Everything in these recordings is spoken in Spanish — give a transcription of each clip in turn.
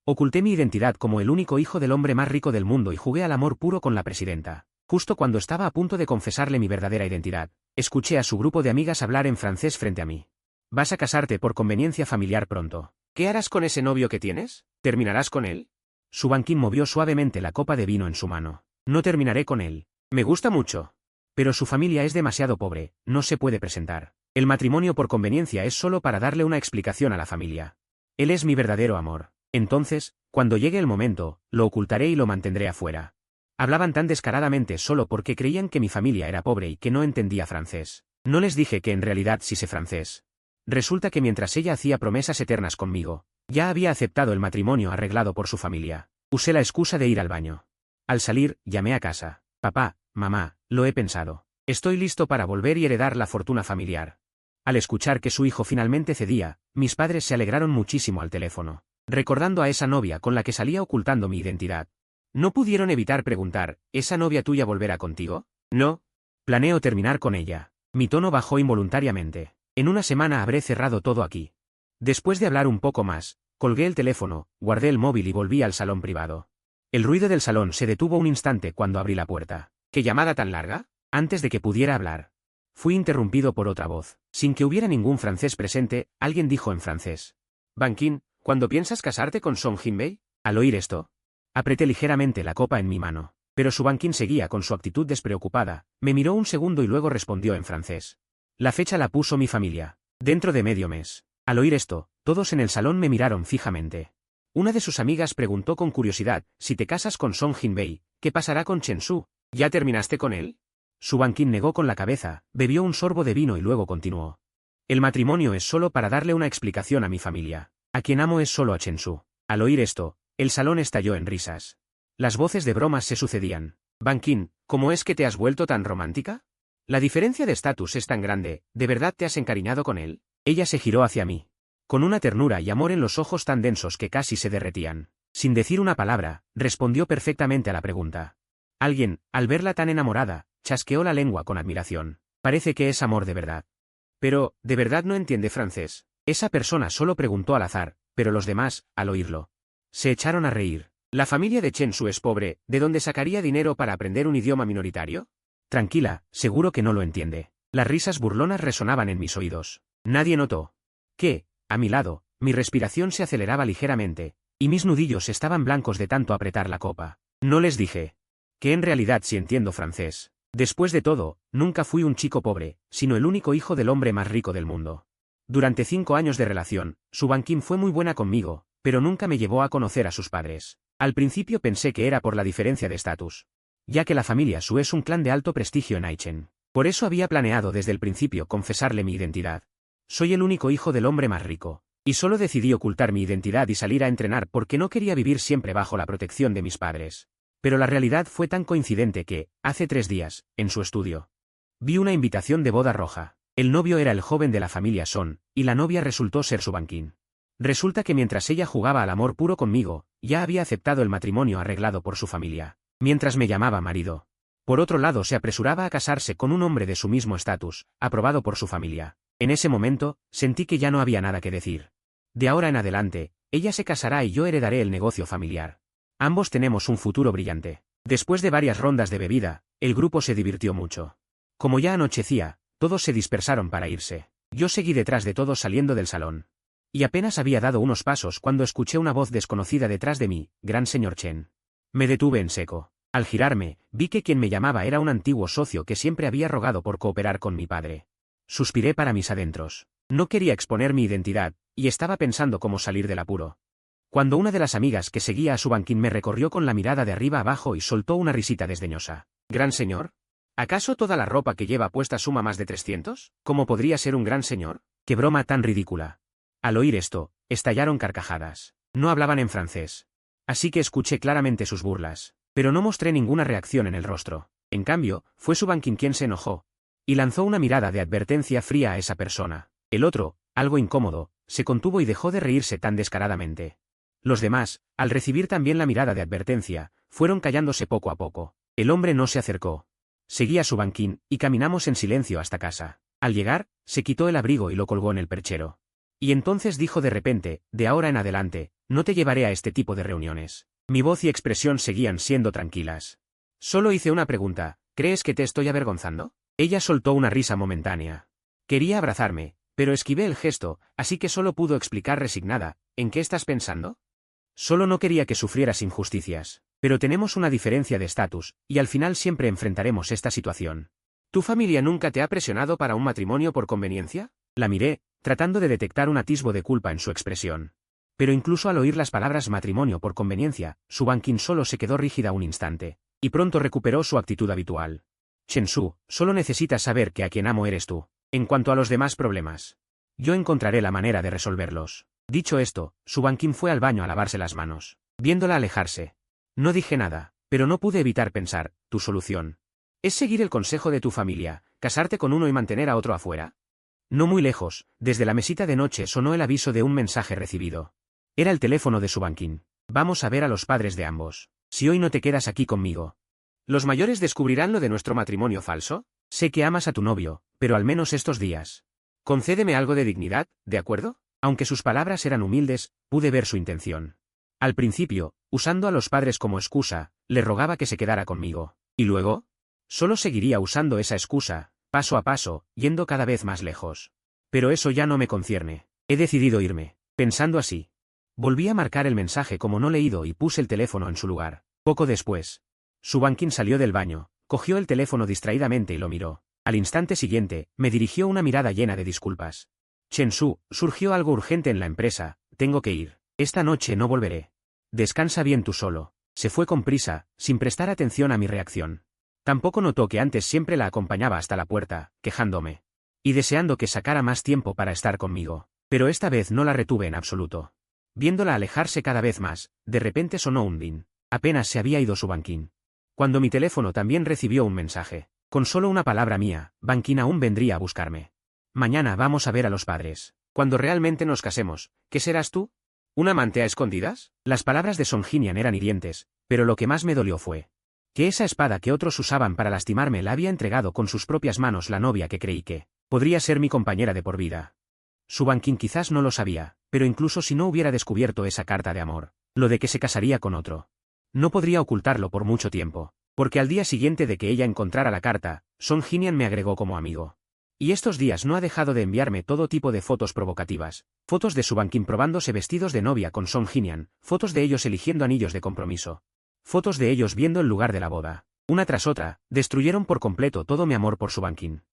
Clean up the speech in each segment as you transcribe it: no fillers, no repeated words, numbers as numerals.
Oculté mi identidad como el único hijo del hombre más rico del mundo y jugué al amor puro con la presidenta. Justo cuando estaba a punto de confesarle mi verdadera identidad, escuché a su grupo de amigas hablar en francés frente a mí. Vas a casarte por conveniencia familiar pronto. ¿Qué harás con ese novio que tienes? ¿Terminarás con él? Su banquín movió suavemente la copa de vino en su mano. No terminaré con él. Me gusta mucho. Pero su familia es demasiado pobre, no se puede presentar. El matrimonio por conveniencia es solo para darle una explicación a la familia. Él es mi verdadero amor. Entonces, cuando llegue el momento, lo ocultaré y lo mantendré afuera. Hablaban tan descaradamente solo porque creían que mi familia era pobre y que no entendía francés. No les dije que en realidad sí sé francés. Resulta que mientras ella hacía promesas eternas conmigo, ya había aceptado el matrimonio arreglado por su familia. Usé la excusa de ir al baño. Al salir, llamé a casa. Papá, mamá, lo he pensado. Estoy listo para volver y heredar la fortuna familiar. Al escuchar que su hijo finalmente cedía, mis padres se alegraron muchísimo al teléfono, recordando a esa novia con la que salía ocultando mi identidad. No pudieron evitar preguntar, ¿esa novia tuya volverá contigo? No. Planeo terminar con ella. Mi tono bajó involuntariamente. En una semana habré cerrado todo aquí. Después de hablar un poco más, colgué el teléfono, guardé el móvil y volví al salón privado. El ruido del salón se detuvo un instante cuando abrí la puerta. ¿Qué llamada tan larga? Antes de que pudiera hablar, fui interrumpido por otra voz. Sin que hubiera ningún francés presente, alguien dijo en francés. Banquín, ¿cuándo piensas casarte con Song Jinbei? Al oír esto, apreté ligeramente la copa en mi mano. Pero su banquín seguía con su actitud despreocupada, me miró un segundo y luego respondió en francés. La fecha la puso mi familia. Dentro de medio mes. Al oír esto, todos en el salón me miraron fijamente. Una de sus amigas preguntó con curiosidad, si te casas con Song Jinbei, ¿qué pasará con Chen Su? ¿Ya terminaste con él? Su banquín negó con la cabeza, bebió un sorbo de vino y luego continuó. El matrimonio es solo para darle una explicación a mi familia. A quien amo es solo a Chen Su. Al oír esto, el salón estalló en risas. Las voces de bromas se sucedían. Banquín, ¿cómo es que te has vuelto tan romántica? La diferencia de estatus es tan grande, ¿de verdad te has encariñado con él? Ella se giró hacia mí. Con una ternura y amor en los ojos tan densos que casi se derretían. Sin decir una palabra, respondió perfectamente a la pregunta. Alguien, al verla tan enamorada, chasqueó la lengua con admiración. Parece que es amor de verdad. Pero, ¿de verdad no entiende francés? Esa persona solo preguntó al azar, pero los demás, al oírlo, se echaron a reír. ¿La familia de Chen Su es pobre, de dónde sacaría dinero para aprender un idioma minoritario? Tranquila, seguro que no lo entiende. Las risas burlonas resonaban en mis oídos. Nadie notó que, a mi lado, mi respiración se aceleraba ligeramente, y mis nudillos estaban blancos de tanto apretar la copa. No les dije que en realidad sí entiendo francés. Después de todo, nunca fui un chico pobre, sino el único hijo del hombre más rico del mundo. Durante 5 años de relación, su banquín fue muy buena conmigo, pero nunca me llevó a conocer a sus padres. Al principio pensé que era por la diferencia de estatus, ya que la familia Su es un clan de alto prestigio en Aichen. Por eso había planeado desde el principio confesarle mi identidad. Soy el único hijo del hombre más rico, y solo decidí ocultar mi identidad y salir a entrenar porque no quería vivir siempre bajo la protección de mis padres. Pero la realidad fue tan coincidente que, hace 3 días, en su estudio, vi una invitación de boda roja. El novio era el joven de la familia Son, y la novia resultó ser su banquín. Resulta que mientras ella jugaba al amor puro conmigo, ya había aceptado el matrimonio arreglado por su familia, mientras me llamaba marido. Por otro lado, se apresuraba a casarse con un hombre de su mismo estatus, aprobado por su familia. En ese momento, sentí que ya no había nada que decir. De ahora en adelante, ella se casará y yo heredaré el negocio familiar. Ambos tenemos un futuro brillante. Después de varias rondas de bebida, el grupo se divirtió mucho. Como ya anochecía, todos se dispersaron para irse. Yo seguí detrás de todos saliendo del salón. Y apenas había dado unos pasos cuando escuché una voz desconocida detrás de mí, gran señor Chen. Me detuve en seco. Al girarme, vi que quien me llamaba era un antiguo socio que siempre había rogado por cooperar con mi padre. Suspiré para mis adentros. No quería exponer mi identidad, y estaba pensando cómo salir del apuro. Cuando una de las amigas que seguía a su banquín me recorrió con la mirada de arriba abajo y soltó una risita desdeñosa. ¿Gran señor? ¿Acaso toda la ropa que lleva puesta suma más de 300? ¿Cómo podría ser un gran señor? ¡Qué broma tan ridícula! Al oír esto, estallaron carcajadas. No hablaban en francés. Así que escuché claramente sus burlas, pero no mostré ninguna reacción en el rostro. En cambio, fue su banquín quien se enojó y lanzó una mirada de advertencia fría a esa persona. El otro, algo incómodo, se contuvo y dejó de reírse tan descaradamente. Los demás, al recibir también la mirada de advertencia, fueron callándose poco a poco. El hombre no se acercó. Seguí a su banquín, y caminamos en silencio hasta casa. Al llegar, se quitó el abrigo y lo colgó en el perchero. Y entonces dijo de repente, de ahora en adelante, No te llevaré a este tipo de reuniones. Mi voz y expresión seguían siendo tranquilas. Solo hice una pregunta, ¿crees que te estoy avergonzando? Ella soltó una risa momentánea. Quería abrazarme, pero esquivé el gesto, así que solo pudo explicar resignada, ¿en qué estás pensando? Solo no quería que sufrieras injusticias. Pero tenemos una diferencia de estatus, y al final siempre enfrentaremos esta situación. ¿Tu familia nunca te ha presionado para un matrimonio por conveniencia? La miré, tratando de detectar un atisbo de culpa en su expresión. Pero incluso al oír las palabras matrimonio por conveniencia, Su Banqin solo se quedó rígida un instante, y pronto recuperó su actitud habitual. Chen-Su, solo necesitas saber que a quien amo eres tú. En cuanto a los demás problemas, yo encontraré la manera de resolverlos. Dicho esto, Su Banqin fue al baño a lavarse las manos. Viéndola alejarse, no dije nada, pero no pude evitar pensar, ¿tu solución es seguir el consejo de tu familia, casarte con uno y mantener a otro afuera? No muy lejos, desde la mesita de noche sonó el aviso de un mensaje recibido. Era el teléfono de Su Banqin. Vamos a ver a los padres de ambos. Si hoy no te quedas aquí conmigo, ¿los mayores descubrirán lo de nuestro matrimonio falso? Sé que amas a tu novio, pero al menos estos días. Concédeme algo de dignidad, ¿de acuerdo? Aunque sus palabras eran humildes, pude ver su intención. Al principio, usando a los padres como excusa, le rogaba que se quedara conmigo. ¿Y luego? Solo seguiría usando esa excusa, paso a paso, yendo cada vez más lejos. Pero eso ya no me concierne. He decidido irme. Pensando así, volví a marcar el mensaje como no leído y puse el teléfono en su lugar. Poco después, Su Banqin salió del baño, cogió el teléfono distraídamente y lo miró. Al instante siguiente, me dirigió una mirada llena de disculpas. Chen-Su, surgió algo urgente en la empresa, tengo que ir. Esta noche no volveré. Descansa bien tú solo. Se fue con prisa, sin prestar atención a mi reacción. Tampoco notó que antes siempre la acompañaba hasta la puerta, quejándome y deseando que sacara más tiempo para estar conmigo. Pero esta vez no la retuve en absoluto. Viéndola alejarse cada vez más, de repente sonó un din. Apenas se había ido Su Banqin, cuando mi teléfono también recibió un mensaje. Con solo una palabra mía, Banqin aún vendría a buscarme. Mañana vamos a ver a los padres. Cuando realmente nos casemos, ¿qué serás tú? ¿Un amante a escondidas? Las palabras de Song Jinian eran hirientes, pero lo que más me dolió fue que esa espada que otros usaban para lastimarme la había entregado con sus propias manos la novia que creí que podría ser mi compañera de por vida. Su Banqin quizás no lo sabía, pero incluso si no hubiera descubierto esa carta de amor, lo de que se casaría con otro, no podría ocultarlo por mucho tiempo, porque al día siguiente de que ella encontrara la carta, Song Jinian me agregó como amigo. Y estos días no ha dejado de enviarme todo tipo de fotos provocativas, fotos de Su Banqin probándose vestidos de novia con Song Jinian, fotos de ellos eligiendo anillos de compromiso, fotos de ellos viendo el lugar de la boda. Una tras otra, destruyeron por completo todo mi amor por Su Banqin.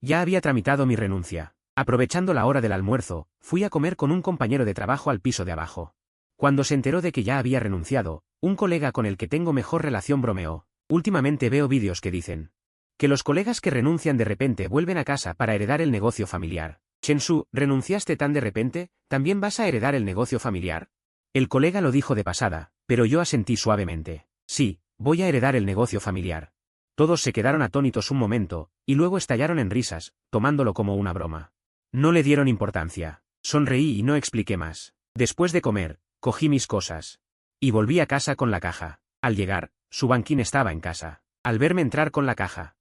Ya había tramitado mi renuncia. Aprovechando la hora del almuerzo, fui a comer con un compañero de trabajo al piso de abajo. Cuando se enteró de que ya había renunciado, un colega con el que tengo mejor relación bromeó. Últimamente veo vídeos que dicen que los colegas que renuncian de repente vuelven a casa para heredar el negocio familiar. Chen-Su, ¿renunciaste tan de repente? ¿También vas a heredar el negocio familiar? El colega lo dijo de pasada, pero yo asentí suavemente. Sí, voy a heredar el negocio familiar. Todos se quedaron atónitos un momento, y luego estallaron en risas, tomándolo como una broma. No le dieron importancia. Sonreí y no expliqué más. Después de comer, cogí mis cosas y volví a casa con la caja. Al llegar, Su Banqin estaba en casa. Al verme entrar con la caja,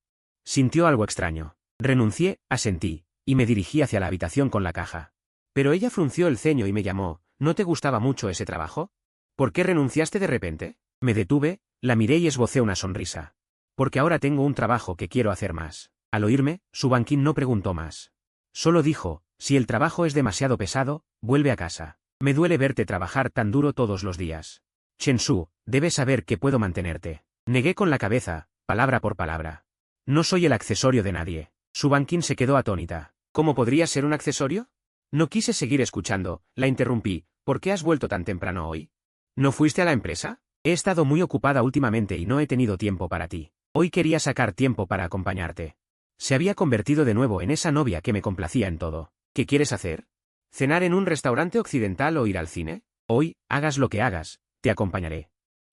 sintió algo extraño. Renuncié, asentí, y me dirigí hacia la habitación con la caja. Pero ella frunció el ceño y me llamó. ¿No te gustaba mucho ese trabajo? ¿Por qué renunciaste de repente? Me detuve, la miré y esbocé una sonrisa. Porque ahora tengo un trabajo que quiero hacer más. Al oírme, Su Banqin no preguntó más. Solo dijo, si el trabajo es demasiado pesado, vuelve a casa. Me duele verte trabajar tan duro todos los días. Chen-Su, debes saber que puedo mantenerte. Negué con la cabeza, palabra por palabra. No soy el accesorio de nadie. Su Banqin se quedó atónita. ¿Cómo podría ser un accesorio? No quise seguir escuchando, la interrumpí. ¿Por qué has vuelto tan temprano hoy? ¿No fuiste a la empresa? He estado muy ocupada últimamente y no he tenido tiempo para ti. Hoy quería sacar tiempo para acompañarte. Se había convertido de nuevo en esa novia que me complacía en todo. ¿Qué quieres hacer? ¿Cenar en un restaurante occidental o ir al cine? Hoy, hagas lo que hagas, te acompañaré.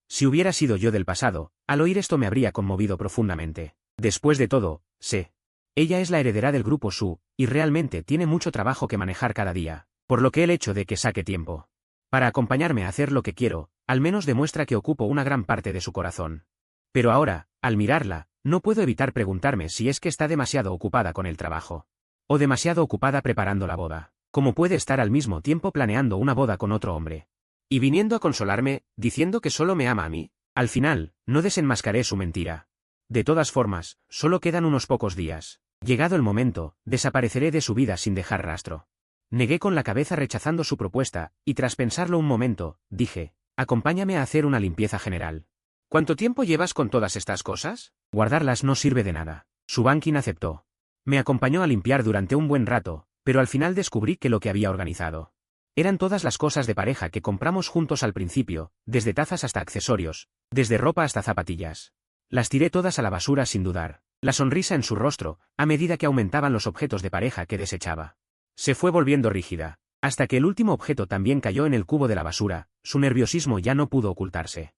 Si hubiera sido yo del pasado, al oír esto me habría conmovido profundamente. Después de todo, sé. Ella es la heredera del grupo Su, y realmente tiene mucho trabajo que manejar cada día, por lo que el hecho de que saque tiempo para acompañarme a hacer lo que quiero, al menos demuestra que ocupo una gran parte de su corazón. Pero ahora, al mirarla, no puedo evitar preguntarme si es que está demasiado ocupada con el trabajo. O demasiado ocupada preparando la boda. ¿Cómo puede estar al mismo tiempo planeando una boda con otro hombre? Y viniendo a consolarme, diciendo que solo me ama a mí. Al final, no desenmascaré su mentira. De todas formas, solo quedan unos pocos días. Llegado el momento, desapareceré de su vida sin dejar rastro. Negué con la cabeza rechazando su propuesta, y tras pensarlo un momento, dije, acompáñame a hacer una limpieza general. ¿Cuánto tiempo llevas con todas estas cosas? Guardarlas no sirve de nada. Subankin aceptó. Me acompañó a limpiar durante un buen rato, pero al final descubrí que lo que había organizado eran todas las cosas de pareja que compramos juntos al principio, desde tazas hasta accesorios, desde ropa hasta zapatillas. Las tiré todas a la basura sin dudar. La sonrisa en su rostro, a medida que aumentaban los objetos de pareja que desechaba, se fue volviendo rígida, hasta que el último objeto también cayó en el cubo de la basura. Su nerviosismo ya no pudo ocultarse.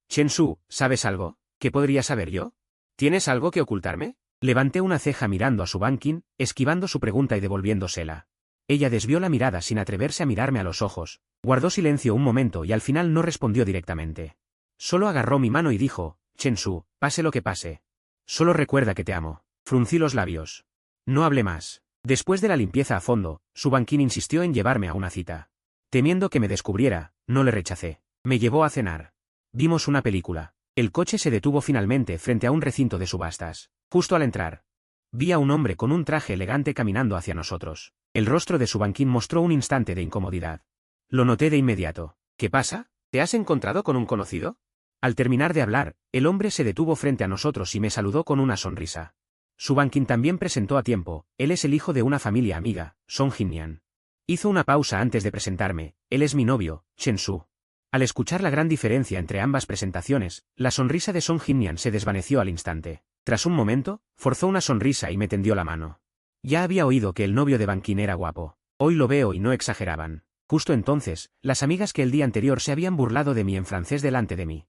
Chen-Su, ¿sabes algo? ¿Qué podría saber yo? ¿Tienes algo que ocultarme? Levanté una ceja mirando a Subankin, esquivando su pregunta y devolviéndosela. Ella desvió la mirada sin atreverse a mirarme a los ojos, guardó silencio un momento y al final no respondió directamente. Solo agarró mi mano y dijo, Chen-Su, pase lo que pase. Solo recuerda que te amo. Fruncí los labios. No hablé más. Después de la limpieza a fondo, Subankin insistió en llevarme a una cita. Temiendo que me descubriera, no le rechacé. Me llevó a cenar. Vimos una película. El coche se detuvo finalmente frente a un recinto de subastas. Justo al entrar, vi a un hombre con un traje elegante caminando hacia nosotros. El rostro de Subankin mostró un instante de incomodidad. Lo noté de inmediato. ¿Qué pasa? ¿Te has encontrado con un conocido? Al terminar de hablar, el hombre se detuvo frente a nosotros y me saludó con una sonrisa. Subankin también presentó a tiempo, él es el hijo de una familia amiga, Song Jin-Mian. Hizo una pausa antes de presentarme, él es mi novio, Chen-Su. Al escuchar la gran diferencia entre ambas presentaciones, la sonrisa de Song Jin-Mian se desvaneció al instante. Tras un momento, forzó una sonrisa y me tendió la mano. Ya había oído que el novio de Bankin era guapo. Hoy lo veo y no exageraban. Justo entonces, las amigas que el día anterior se habían burlado de mí en francés delante de mí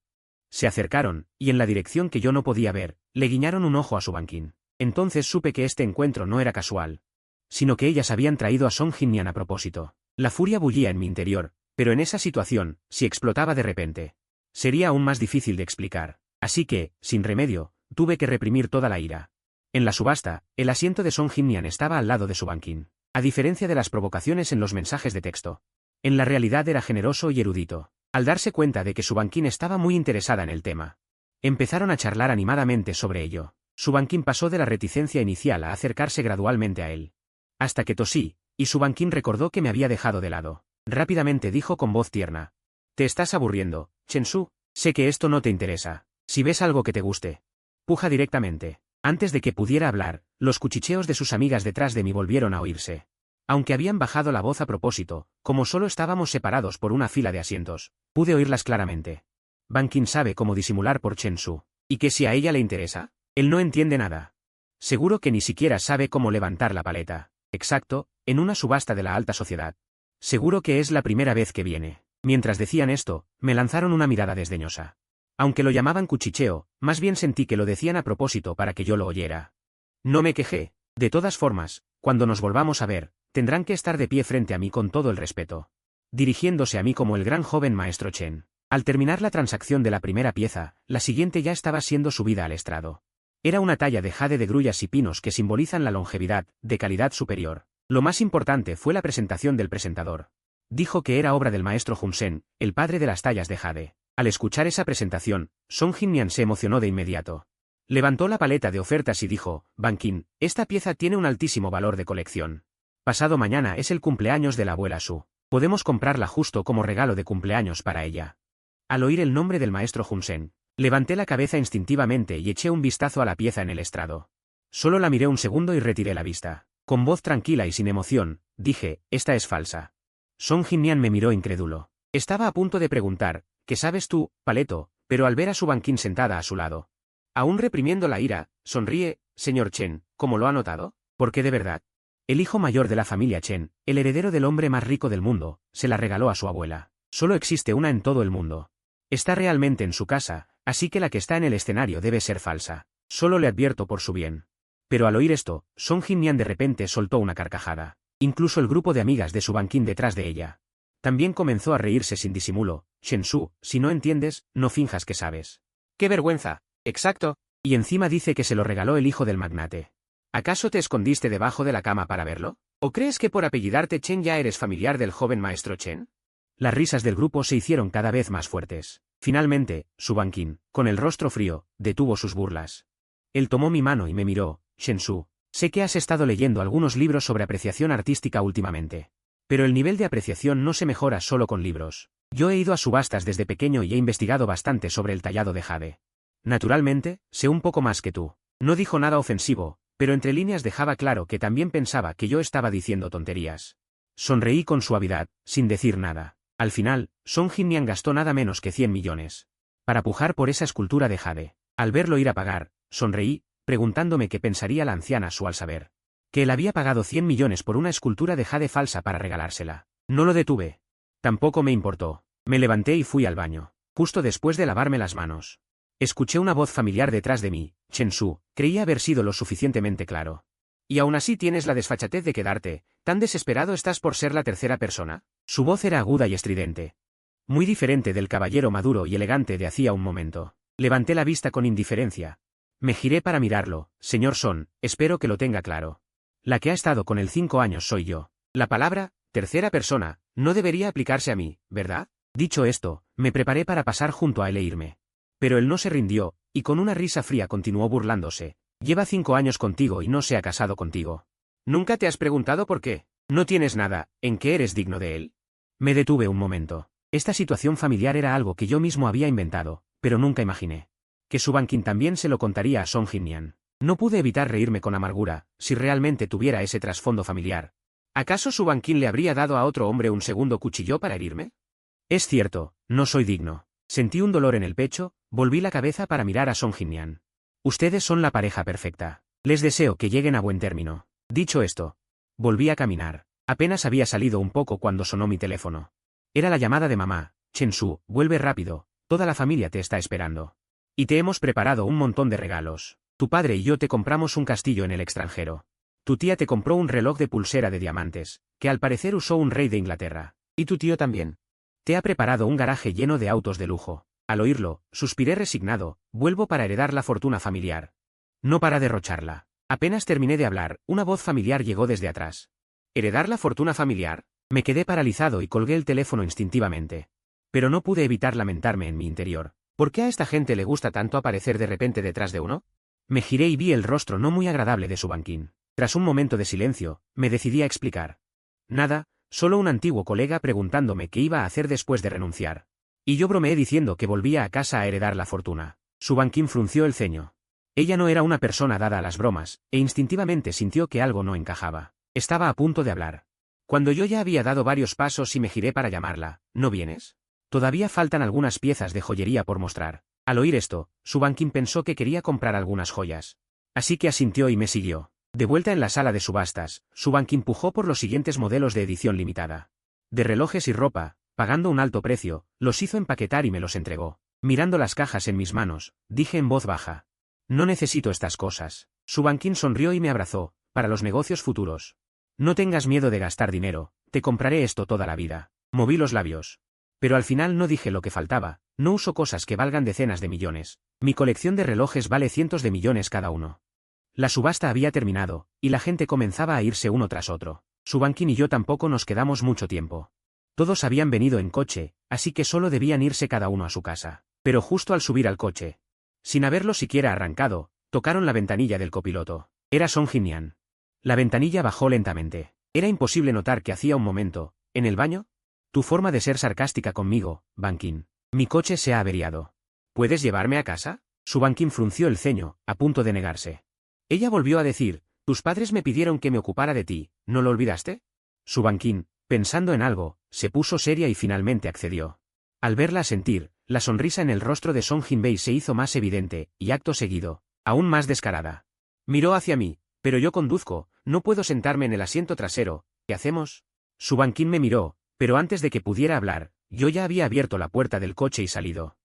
se acercaron, y en la dirección que yo no podía ver, le guiñaron un ojo a Subankin. Entonces supe que este encuentro no era casual, sino que ellas habían traído a Song Jin-Mian a propósito. La furia bullía en mi interior, pero en esa situación, si explotaba de repente, sería aún más difícil de explicar. Así que, sin remedio, tuve que reprimir toda la ira. En la subasta, el asiento de Song Jin-Mian estaba al lado de Subankin. A diferencia de las provocaciones en los mensajes de texto, en la realidad era generoso y erudito. Al darse cuenta de que Subankin estaba muy interesada en el tema, empezaron a charlar animadamente sobre ello. Subankin pasó de la reticencia inicial a acercarse gradualmente a él. Hasta que tosí, y Subankin recordó que me había dejado de lado. Rápidamente dijo con voz tierna. «Te estás aburriendo, Chen-Su. Sé que esto no te interesa. Si ves algo que te guste, puja directamente». Antes de que pudiera hablar, los cuchicheos de sus amigas detrás de mí volvieron a oírse. Aunque habían bajado la voz a propósito, como solo estábamos separados por una fila de asientos, pude oírlas claramente. Bankin sabe cómo disimular por Chen-Su. ¿Y que si a ella le interesa? Él no entiende nada. Seguro que ni siquiera sabe cómo levantar la paleta. Exacto, en una subasta de la alta sociedad. Seguro que es la primera vez que viene. Mientras decían esto, me lanzaron una mirada desdeñosa. Aunque lo llamaban cuchicheo, más bien sentí que lo decían a propósito para que yo lo oyera. No me quejé. De todas formas, cuando nos volvamos a ver, tendrán que estar de pie frente a mí con todo el respeto. Dirigiéndose a mí como el gran joven maestro Chen. Al terminar la transacción de la primera pieza, la siguiente ya estaba siendo subida al estrado. Era una talla de jade de grullas y pinos que simbolizan la longevidad, de calidad superior. Lo más importante fue la presentación del presentador. Dijo que era obra del maestro Hun-Sen, el padre de las tallas de jade. Al escuchar esa presentación, Song Jin-Mian se emocionó de inmediato. Levantó la paleta de ofertas y dijo, Bankin, esta pieza tiene un altísimo valor de colección. Pasado mañana es el cumpleaños de la abuela Su. Podemos comprarla justo como regalo de cumpleaños para ella. Al oír el nombre del maestro Hun-Sen, levanté la cabeza instintivamente y eché un vistazo a la pieza en el estrado. Solo la miré un segundo y retiré la vista. Con voz tranquila y sin emoción, dije, esta es falsa. Song Jin-Mian me miró incrédulo. Estaba a punto de preguntar, ¿qué sabes tú, Paleto? Pero al ver a Subankin sentada a su lado, aún reprimiendo la ira, sonríe, señor Chen, ¿cómo lo ha notado? Porque de verdad, el hijo mayor de la familia Chen, el heredero del hombre más rico del mundo, se la regaló a su abuela. Solo existe una en todo el mundo. Está realmente en su casa, así que la que está en el escenario debe ser falsa. Solo le advierto por su bien. Pero al oír esto, Song Jin-Mian de repente soltó una carcajada. Incluso el grupo de amigas de Subankin detrás de ella también comenzó a reírse sin disimulo. Chen-Su, si no entiendes, no finjas que sabes. ¡Qué vergüenza! Exacto. Y encima dice que se lo regaló el hijo del magnate. ¿Acaso te escondiste debajo de la cama para verlo? ¿O crees que por apellidarte Chen ya eres familiar del joven maestro Chen? Las risas del grupo se hicieron cada vez más fuertes. Finalmente, Su Banqin, con el rostro frío, detuvo sus burlas. Él tomó mi mano y me miró. Shen-su, sé que has estado leyendo algunos libros sobre apreciación artística últimamente. Pero el nivel de apreciación no se mejora solo con libros. Yo he ido a subastas desde pequeño y he investigado bastante sobre el tallado de jade. Naturalmente, sé un poco más que tú. No dijo nada ofensivo, pero entre líneas dejaba claro que también pensaba que yo estaba diciendo tonterías. Sonreí con suavidad, sin decir nada. Al final, Song Jinnian gastó nada menos que 100 millones. Para pujar por esa escultura de jade. Al verlo ir a pagar, sonreí, preguntándome qué pensaría la anciana Su al saber que él había pagado 100 millones por una escultura de jade falsa para regalársela. No lo detuve. Tampoco me importó. Me levanté y fui al baño. Justo después de lavarme las manos. Escuché una voz familiar detrás de mí. Chen-su, creía haber sido lo suficientemente claro. ¿Y aún así tienes la desfachatez de quedarte? ¿Tan desesperado estás por ser la tercera persona? Su voz era aguda y estridente. Muy diferente del caballero maduro y elegante de hacía un momento. Levanté la vista con indiferencia. Me giré para mirarlo. Señor Son, espero que lo tenga claro. La que ha estado con él 5 años soy yo. La palabra, tercera persona, no debería aplicarse a mí, ¿verdad? Dicho esto, me preparé para pasar junto a él e irme. Pero él no se rindió, y con una risa fría continuó burlándose. Lleva 5 años contigo y no se ha casado contigo. ¿Nunca te has preguntado por qué? ¿No tienes nada, en qué eres digno de él? Me detuve un momento. Esta situación familiar era algo que yo mismo había inventado, pero nunca imaginé que Su Banqin también se lo contaría a Song Jinnian. No pude evitar reírme con amargura, si realmente tuviera ese trasfondo familiar. ¿Acaso Su Banqin le habría dado a otro hombre un segundo cuchillo para herirme? Es cierto, no soy digno. Sentí un dolor en el pecho, volví la cabeza para mirar a Song Jinnian. Ustedes son la pareja perfecta. Les deseo que lleguen a buen término. Dicho esto, volví a caminar. Apenas había salido un poco cuando sonó mi teléfono. Era la llamada de mamá. Chen-su, vuelve rápido, toda la familia te está esperando. Y te hemos preparado un montón de regalos. Tu padre y yo te compramos un castillo en el extranjero. Tu tía te compró un reloj de pulsera de diamantes, que al parecer usó un rey de Inglaterra. Y tu tío también. Te ha preparado un garaje lleno de autos de lujo. Al oírlo, suspiré resignado, vuelvo para heredar la fortuna familiar. No para derrocharla. Apenas terminé de hablar, una voz familiar llegó desde atrás. ¿Heredar la fortuna familiar? Me quedé paralizado y colgué el teléfono instintivamente. Pero no pude evitar lamentarme en mi interior. ¿Por qué a esta gente le gusta tanto aparecer de repente detrás de uno? Me giré y vi el rostro no muy agradable de Su Banqin. Tras un momento de silencio, me decidí a explicar. Nada, solo un antiguo colega preguntándome qué iba a hacer después de renunciar. Y yo bromeé diciendo que volvía a casa a heredar la fortuna. Su Banqin frunció el ceño. Ella no era una persona dada a las bromas, e instintivamente sintió que algo no encajaba. Estaba a punto de hablar. Cuando yo ya había dado varios pasos y me giré para llamarla, ¿no vienes? Todavía faltan algunas piezas de joyería por mostrar. Al oír esto, Su Banqin pensó que quería comprar algunas joyas. Así que asintió y me siguió. De vuelta en la sala de subastas, Su Banqin pujó por los siguientes modelos de edición limitada. De relojes y ropa, pagando un alto precio, los hizo empaquetar y me los entregó. Mirando las cajas en mis manos, dije en voz baja. No necesito estas cosas. Su Banqin sonrió y me abrazó, para los negocios futuros. No tengas miedo de gastar dinero, te compraré esto toda la vida. Moví los labios. Pero al final no dije lo que faltaba, no uso cosas que valgan decenas de millones. Mi colección de relojes vale cientos de millones cada uno. La subasta había terminado, y la gente comenzaba a irse uno tras otro. Su Banqin y yo tampoco nos quedamos mucho tiempo. Todos habían venido en coche, así que solo debían irse cada uno a su casa. Pero justo al subir al coche, sin haberlo siquiera arrancado, tocaron la ventanilla del copiloto. Era Song Jinnian. La ventanilla bajó lentamente. Era imposible notar que hacía un momento, ¿en el baño? Tu forma de ser sarcástica conmigo, Banqin. Mi coche se ha averiado. ¿Puedes llevarme a casa? Su Banqin frunció el ceño, a punto de negarse. Ella volvió a decir, tus padres me pidieron que me ocupara de ti, ¿no lo olvidaste? Su Banqin, pensando en algo, se puso seria y finalmente accedió. Al verla asentir, la sonrisa en el rostro de Song Jinbei se hizo más evidente, y acto seguido, aún más descarada. Miró hacia mí, pero yo conduzco, no puedo sentarme en el asiento trasero, ¿qué hacemos? Su Banqin me miró, pero antes de que pudiera hablar, yo ya había abierto la puerta del coche y salido.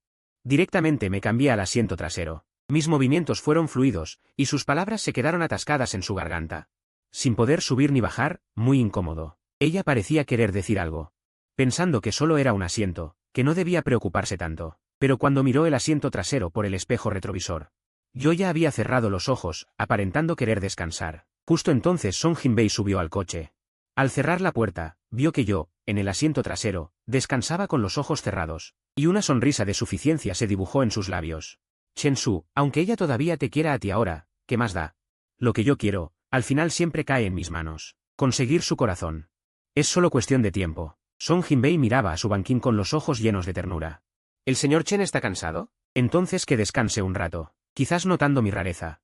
Directamente me cambié al asiento trasero. Mis movimientos fueron fluidos, y sus palabras se quedaron atascadas en su garganta. Sin poder subir ni bajar, muy incómodo. Ella parecía querer decir algo. Pensando que solo era un asiento, que no debía preocuparse tanto. Pero cuando miró el asiento trasero por el espejo retrovisor, Yo ya había cerrado los ojos, aparentando querer descansar. Justo entonces Song Jinbei subió al coche. Al cerrar la puerta, vio que yo, en el asiento trasero, descansaba con los ojos cerrados, y una sonrisa de suficiencia se dibujó en sus labios. Chen Su, aunque ella todavía te quiera a ti ahora, ¿qué más da? Lo que yo quiero, al final siempre cae en mis manos. Conseguir su corazón. Es solo cuestión de tiempo. Song Jinbei miraba a su banquín con los ojos llenos de ternura. ¿El señor Chen está cansado? Entonces que descanse un rato, quizás notando mi rareza.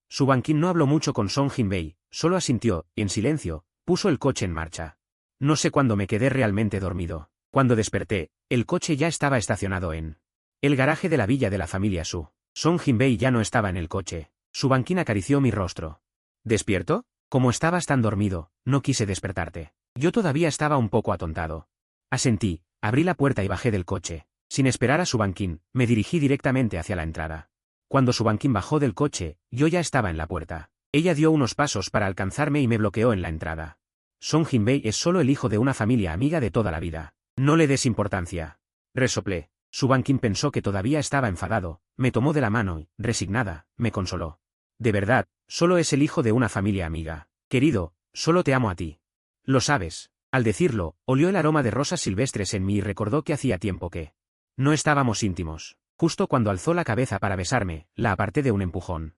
Su banquín no habló mucho con Song Jinbei, solo asintió, y en silencio, puso el coche en marcha. No sé cuándo me quedé realmente dormido. Cuando desperté, el coche ya estaba estacionado en el garaje de la villa de la familia Su. Song Jinbei ya no estaba en el coche. Su banquín acarició mi rostro. ¿Despierto? Como estabas tan dormido, no quise despertarte. Yo todavía estaba un poco atontado. Asentí, abrí la puerta y bajé del coche. Sin esperar a su banquín, me dirigí directamente hacia la entrada. Cuando su banquín bajó del coche, yo ya estaba en la puerta. Ella dio unos pasos para alcanzarme y me bloqueó en la entrada. Song Jinbei es solo el hijo de una familia amiga de toda la vida. No le des importancia. Resoplé. Su banquín pensó que todavía estaba enfadado, me tomó de la mano y, resignada, me consoló. De verdad, solo es el hijo de una familia amiga. Querido, solo te amo a ti. Lo sabes. Al decirlo, olió el aroma de rosas silvestres en mí y recordó que hacía tiempo que no estábamos íntimos. Justo cuando alzó la cabeza para besarme, la aparté de un empujón.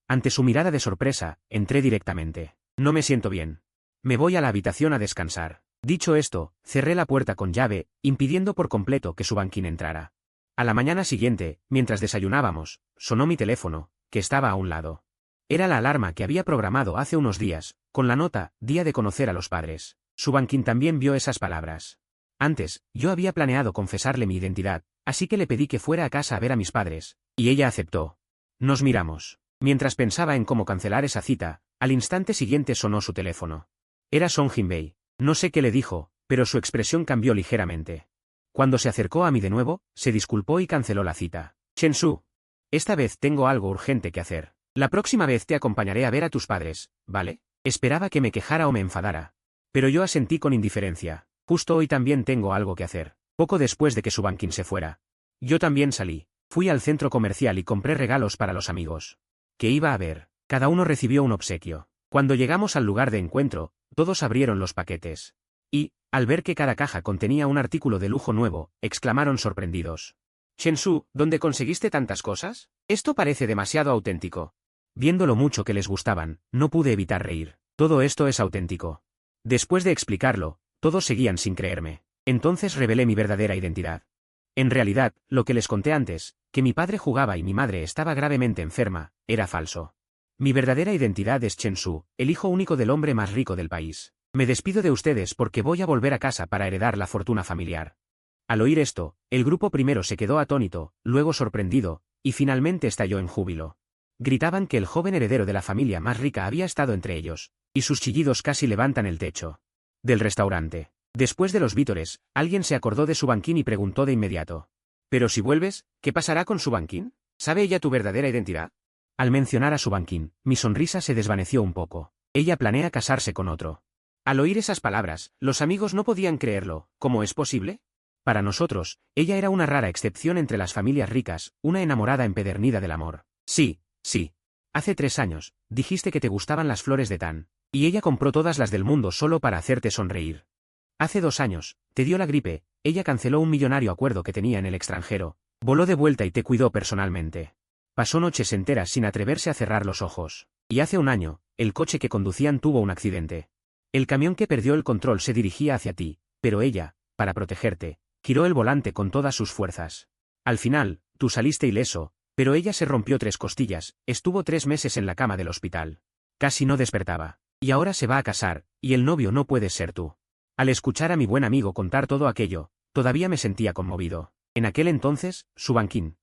Ante su mirada de sorpresa, entré directamente. No me siento bien. Me voy a la habitación a descansar. Dicho esto, cerré la puerta con llave, impidiendo por completo que su banquín entrara. A la mañana siguiente, mientras desayunábamos, sonó mi teléfono, que estaba a un lado. Era la alarma que había programado hace unos días, con la nota, día de conocer a los padres. Su banquín también vio esas palabras. Antes, yo había planeado confesarle mi identidad, así que le pedí que fuera a casa a ver a mis padres, y ella aceptó. Nos miramos. Mientras pensaba en cómo cancelar esa cita, al instante siguiente sonó su teléfono. Era Song Jinbei. No sé qué le dijo, pero su expresión cambió ligeramente. Cuando se acercó a mí de nuevo, se disculpó y canceló la cita. Chen Su. Esta vez tengo algo urgente que hacer. La próxima vez te acompañaré a ver a tus padres, ¿vale? Esperaba que me quejara o me enfadara. Pero yo asentí con indiferencia. Justo hoy también tengo algo que hacer. Poco después de que su banquín se fuera. Yo también salí. Fui al centro comercial y compré regalos para los amigos que iba a ver. Cada uno recibió un obsequio. Cuando llegamos al lugar de encuentro, todos abrieron los paquetes. Y, al ver que cada caja contenía un artículo de lujo nuevo, exclamaron sorprendidos. Chen Su, ¿dónde conseguiste tantas cosas? Esto parece demasiado auténtico. Viendo lo mucho que les gustaban, no pude evitar reír. Todo esto es auténtico. Después de explicarlo, todos seguían sin creerme. Entonces revelé mi verdadera identidad. En realidad, lo que les conté antes, que mi padre jugaba y mi madre estaba gravemente enferma, era falso. Mi verdadera identidad es Chen Su, el hijo único del hombre más rico del país. Me despido de ustedes porque voy a volver a casa para heredar la fortuna familiar. Al oír esto, el grupo primero se quedó atónito, luego sorprendido, y finalmente estalló en júbilo. Gritaban que el joven heredero de la familia más rica había estado entre ellos, y sus chillidos casi levantan el techo del restaurante. Después de los vítores, alguien se acordó de su banquín y preguntó de inmediato. ¿Pero si vuelves, qué pasará con su banquín? ¿Sabe ella tu verdadera identidad? Al mencionar a su banquín, mi sonrisa se desvaneció un poco. Ella planea casarse con otro. Al oír esas palabras, los amigos no podían creerlo. ¿Cómo es posible? Para nosotros, ella era una rara excepción entre las familias ricas, una enamorada empedernida del amor. Sí, sí. Hace 3 años, dijiste que te gustaban las flores de Tan, y ella compró todas las del mundo solo para hacerte sonreír. Hace 2 años, te dio la gripe, ella canceló un millonario acuerdo que tenía en el extranjero, voló de vuelta y te cuidó personalmente. Pasó noches enteras sin atreverse a cerrar los ojos. Y hace 1 año, el coche que conducían tuvo un accidente. El camión que perdió el control se dirigía hacia ti, pero ella, para protegerte, giró el volante con todas sus fuerzas. Al final, tú saliste ileso, pero ella se rompió 3 costillas, estuvo 3 meses en la cama del hospital. Casi no despertaba. Y ahora se va a casar, y el novio no puedes ser tú. Al escuchar a mi buen amigo contar todo aquello, todavía me sentía conmovido. En aquel entonces, su banquín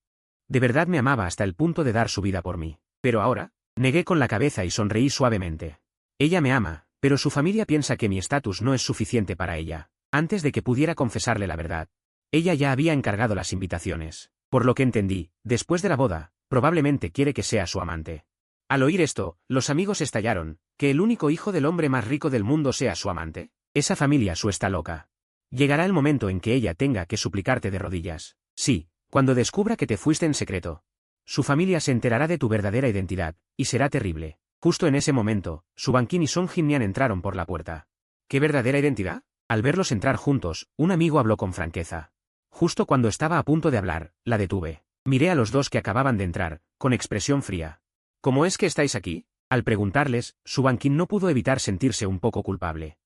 de verdad me amaba hasta el punto de dar su vida por mí. Pero ahora, negué con la cabeza y sonreí suavemente. Ella me ama, pero su familia piensa que mi estatus no es suficiente para ella. Antes de que pudiera confesarle la verdad, ella ya había encargado las invitaciones. Por lo que entendí, después de la boda, probablemente quiere que sea su amante. Al oír esto, los amigos estallaron. ¿Que el único hijo del hombre más rico del mundo sea su amante? Esa familia Su está loca. Llegará el momento en que ella tenga que suplicarte de rodillas. Sí, cuando descubra que te fuiste en secreto. Su familia se enterará de tu verdadera identidad, y será terrible. Justo en ese momento, Su Bankin y Song Jinmian entraron por la puerta. ¿Qué verdadera identidad? Al verlos entrar juntos, un amigo habló con franqueza. Justo cuando estaba a punto de hablar, la detuve. Miré a los dos que acababan de entrar, con expresión fría. ¿Cómo es que estáis aquí? Al preguntarles, Su Bankin no pudo evitar sentirse un poco culpable.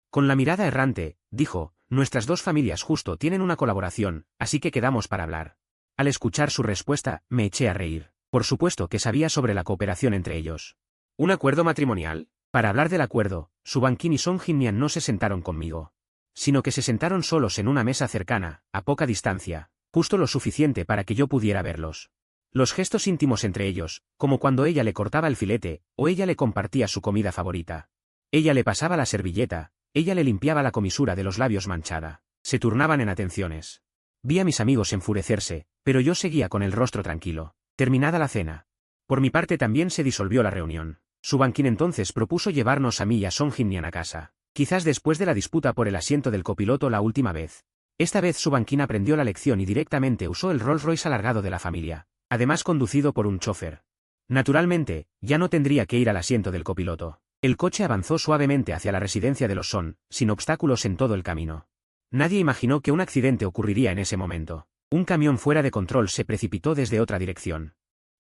Con la mirada errante, dijo, nuestras dos familias justo tienen una colaboración, así que quedamos para hablar. Al escuchar su respuesta, me eché a reír. Por supuesto que sabía sobre la cooperación entre ellos. ¿Un acuerdo matrimonial? Para hablar del acuerdo, Su Bankin y Song Jinmian no se sentaron conmigo, sino que se sentaron solos en una mesa cercana, a poca distancia, justo lo suficiente para que yo pudiera verlos. Los gestos íntimos entre ellos, como cuando ella le cortaba el filete, o ella le compartía su comida favorita. Ella le pasaba la servilleta, ella le limpiaba la comisura de los labios manchada. Se turnaban en atenciones. Vi a mis amigos enfurecerse, pero yo seguía con el rostro tranquilo. Terminada la cena. Por mi parte también se disolvió la reunión. Su Bankin entonces propuso llevarnos a mí y a Song Jinmian a casa. Quizás después de la disputa por el asiento del copiloto la última vez. Esta vez Su Bankin aprendió la lección y directamente usó el Rolls Royce alargado de la familia, además conducido por un chofer. Naturalmente, ya no tendría que ir al asiento del copiloto. El coche avanzó suavemente hacia la residencia de los Son, sin obstáculos en todo el camino. Nadie imaginó que un accidente ocurriría en ese momento. Un camión fuera de control se precipitó desde otra dirección.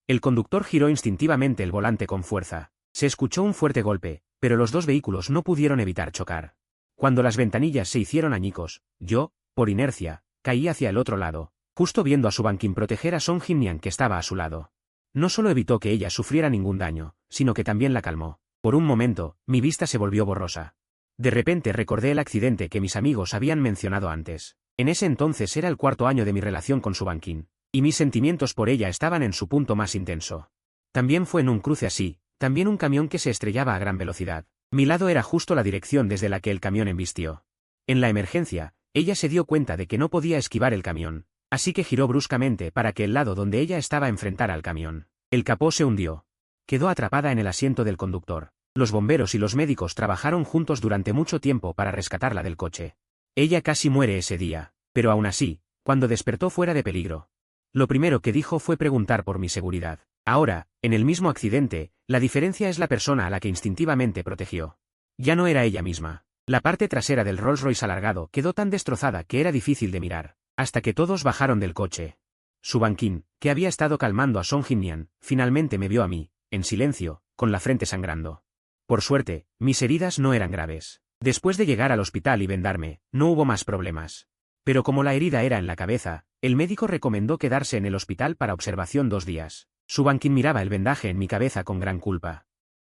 El conductor giró instintivamente el volante con fuerza. Se escuchó un fuerte golpe, pero los dos vehículos no pudieron evitar chocar. Cuando las ventanillas se hicieron añicos, yo, por inercia, caí hacia el otro lado, justo viendo a Su Bankin proteger a Song Jinmian que estaba a su lado. No solo evitó que ella sufriera ningún daño, sino que también la calmó. Por un momento, mi vista se volvió borrosa. De repente recordé el accidente que mis amigos habían mencionado antes. En ese entonces era el 4º año de mi relación con Su Bankin, y mis sentimientos por ella estaban en su punto más intenso. También fue en un cruce así, también un camión que se estrellaba a gran velocidad. Mi lado era justo la dirección desde la que el camión embistió. En la emergencia, ella se dio cuenta de que no podía esquivar el camión, así que giró bruscamente para que el lado donde ella estaba enfrentara al camión. El capó se hundió. Quedó atrapada en el asiento del conductor. Los bomberos y los médicos trabajaron juntos durante mucho tiempo para rescatarla del coche. Ella casi muere ese día, pero aún así, cuando despertó fuera de peligro. Lo primero que dijo fue preguntar por mi seguridad. Ahora, en el mismo accidente, la diferencia es la persona a la que instintivamente protegió. Ya no era ella misma. La parte trasera del Rolls Royce alargado quedó tan destrozada que era difícil de mirar, hasta que todos bajaron del coche. Su Bankin, que había estado calmando a Song Jinmian, finalmente me vio a mí, en silencio, con la frente sangrando. Por suerte, mis heridas no eran graves. Después de llegar al hospital y vendarme, no hubo más problemas. Pero como la herida era en la cabeza, el médico recomendó quedarse en el hospital para observación 2 días. Su Bankin miraba el vendaje en mi cabeza con gran culpa.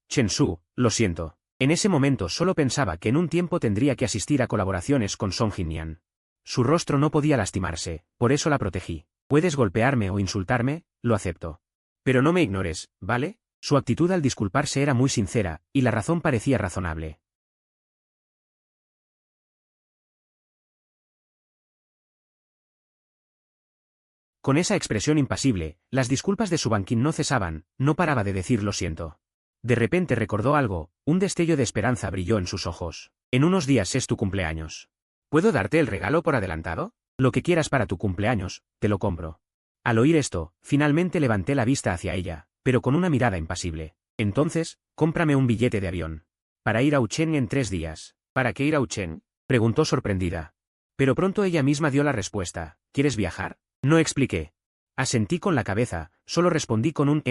Chen Su, lo siento. En ese momento solo pensaba que en un tiempo tendría que asistir a colaboraciones con Song Jinmian. Su rostro no podía lastimarse, por eso la protegí. Puedes golpearme o insultarme, lo acepto. Pero no me ignores, ¿vale? Su actitud al disculparse era muy sincera, y la razón parecía razonable. Con esa expresión impasible, las disculpas de Su Bankin no cesaban, no paraba de decir lo siento. De repente recordó algo, un destello de esperanza brilló en sus ojos. En unos días es tu cumpleaños. ¿Puedo darte el regalo por adelantado? Lo que quieras para tu cumpleaños, te lo compro. Al oír esto, finalmente levanté la vista hacia ella, pero con una mirada impasible. Entonces, cómprame un billete de avión. Para ir a Ucheng en 3 días. ¿Para qué ir a Ucheng? Preguntó sorprendida. Pero pronto ella misma dio la respuesta. ¿Quieres viajar? No expliqué. Asentí con la cabeza, solo respondí con un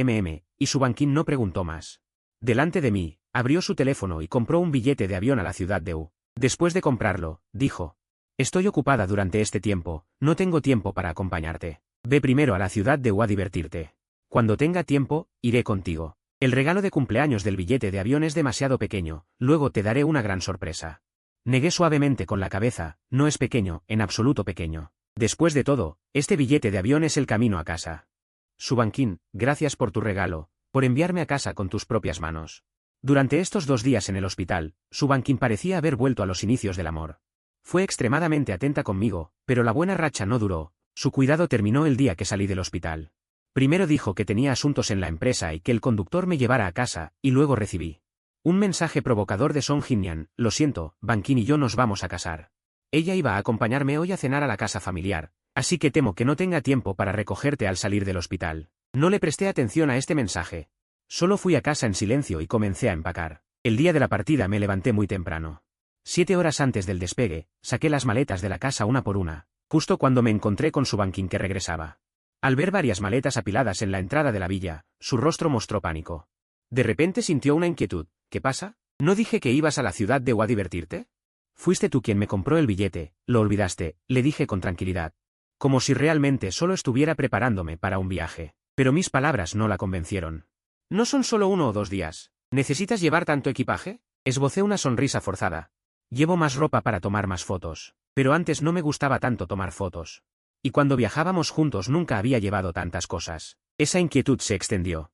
y Su Bankin no preguntó más. Delante de mí, abrió su teléfono y compró un billete de avión a la ciudad de U. Después de comprarlo, dijo. Estoy ocupada durante este tiempo, no tengo tiempo para acompañarte. Ve primero a la ciudad de U a divertirte. Cuando tenga tiempo, iré contigo. El regalo de cumpleaños del billete de avión es demasiado pequeño, luego te daré una gran sorpresa. Negué suavemente con la cabeza, no es pequeño, en absoluto pequeño. Después de todo, este billete de avión es el camino a casa. Su Bankin, gracias por tu regalo, por enviarme a casa con tus propias manos. Durante estos 2 días en el hospital, Su Bankin parecía haber vuelto a los inicios del amor. Fue extremadamente atenta conmigo, pero la buena racha no duró. Su cuidado terminó el día que salí del hospital. Primero dijo que tenía asuntos en la empresa y que el conductor me llevara a casa, y luego recibí un mensaje provocador de Song Jinmian. Lo siento, Bankin y yo nos vamos a casar. Ella iba a acompañarme hoy a cenar a la casa familiar, así que temo que no tenga tiempo para recogerte al salir del hospital. No le presté atención a este mensaje. Solo fui a casa en silencio y comencé a empacar. El día de la partida me levanté muy temprano. 7 horas antes del despegue, saqué las maletas de la casa una por una, justo cuando me encontré con Subankin que regresaba. Al ver varias maletas apiladas en la entrada de la villa, su rostro mostró pánico. De repente sintió una inquietud. ¿Qué pasa? ¿No dije que ibas a la ciudad de Hua a divertirte? Fuiste tú quien me compró el billete, lo olvidaste, le dije con tranquilidad. Como si realmente solo estuviera preparándome para un viaje. Pero mis palabras no la convencieron. ¿No son solo 1 o 2 días? ¿Necesitas llevar tanto equipaje? Esbocé una sonrisa forzada. Llevo más ropa para tomar más fotos. Pero antes no me gustaba tanto tomar fotos. Y cuando viajábamos juntos nunca había llevado tantas cosas. Esa inquietud se extendió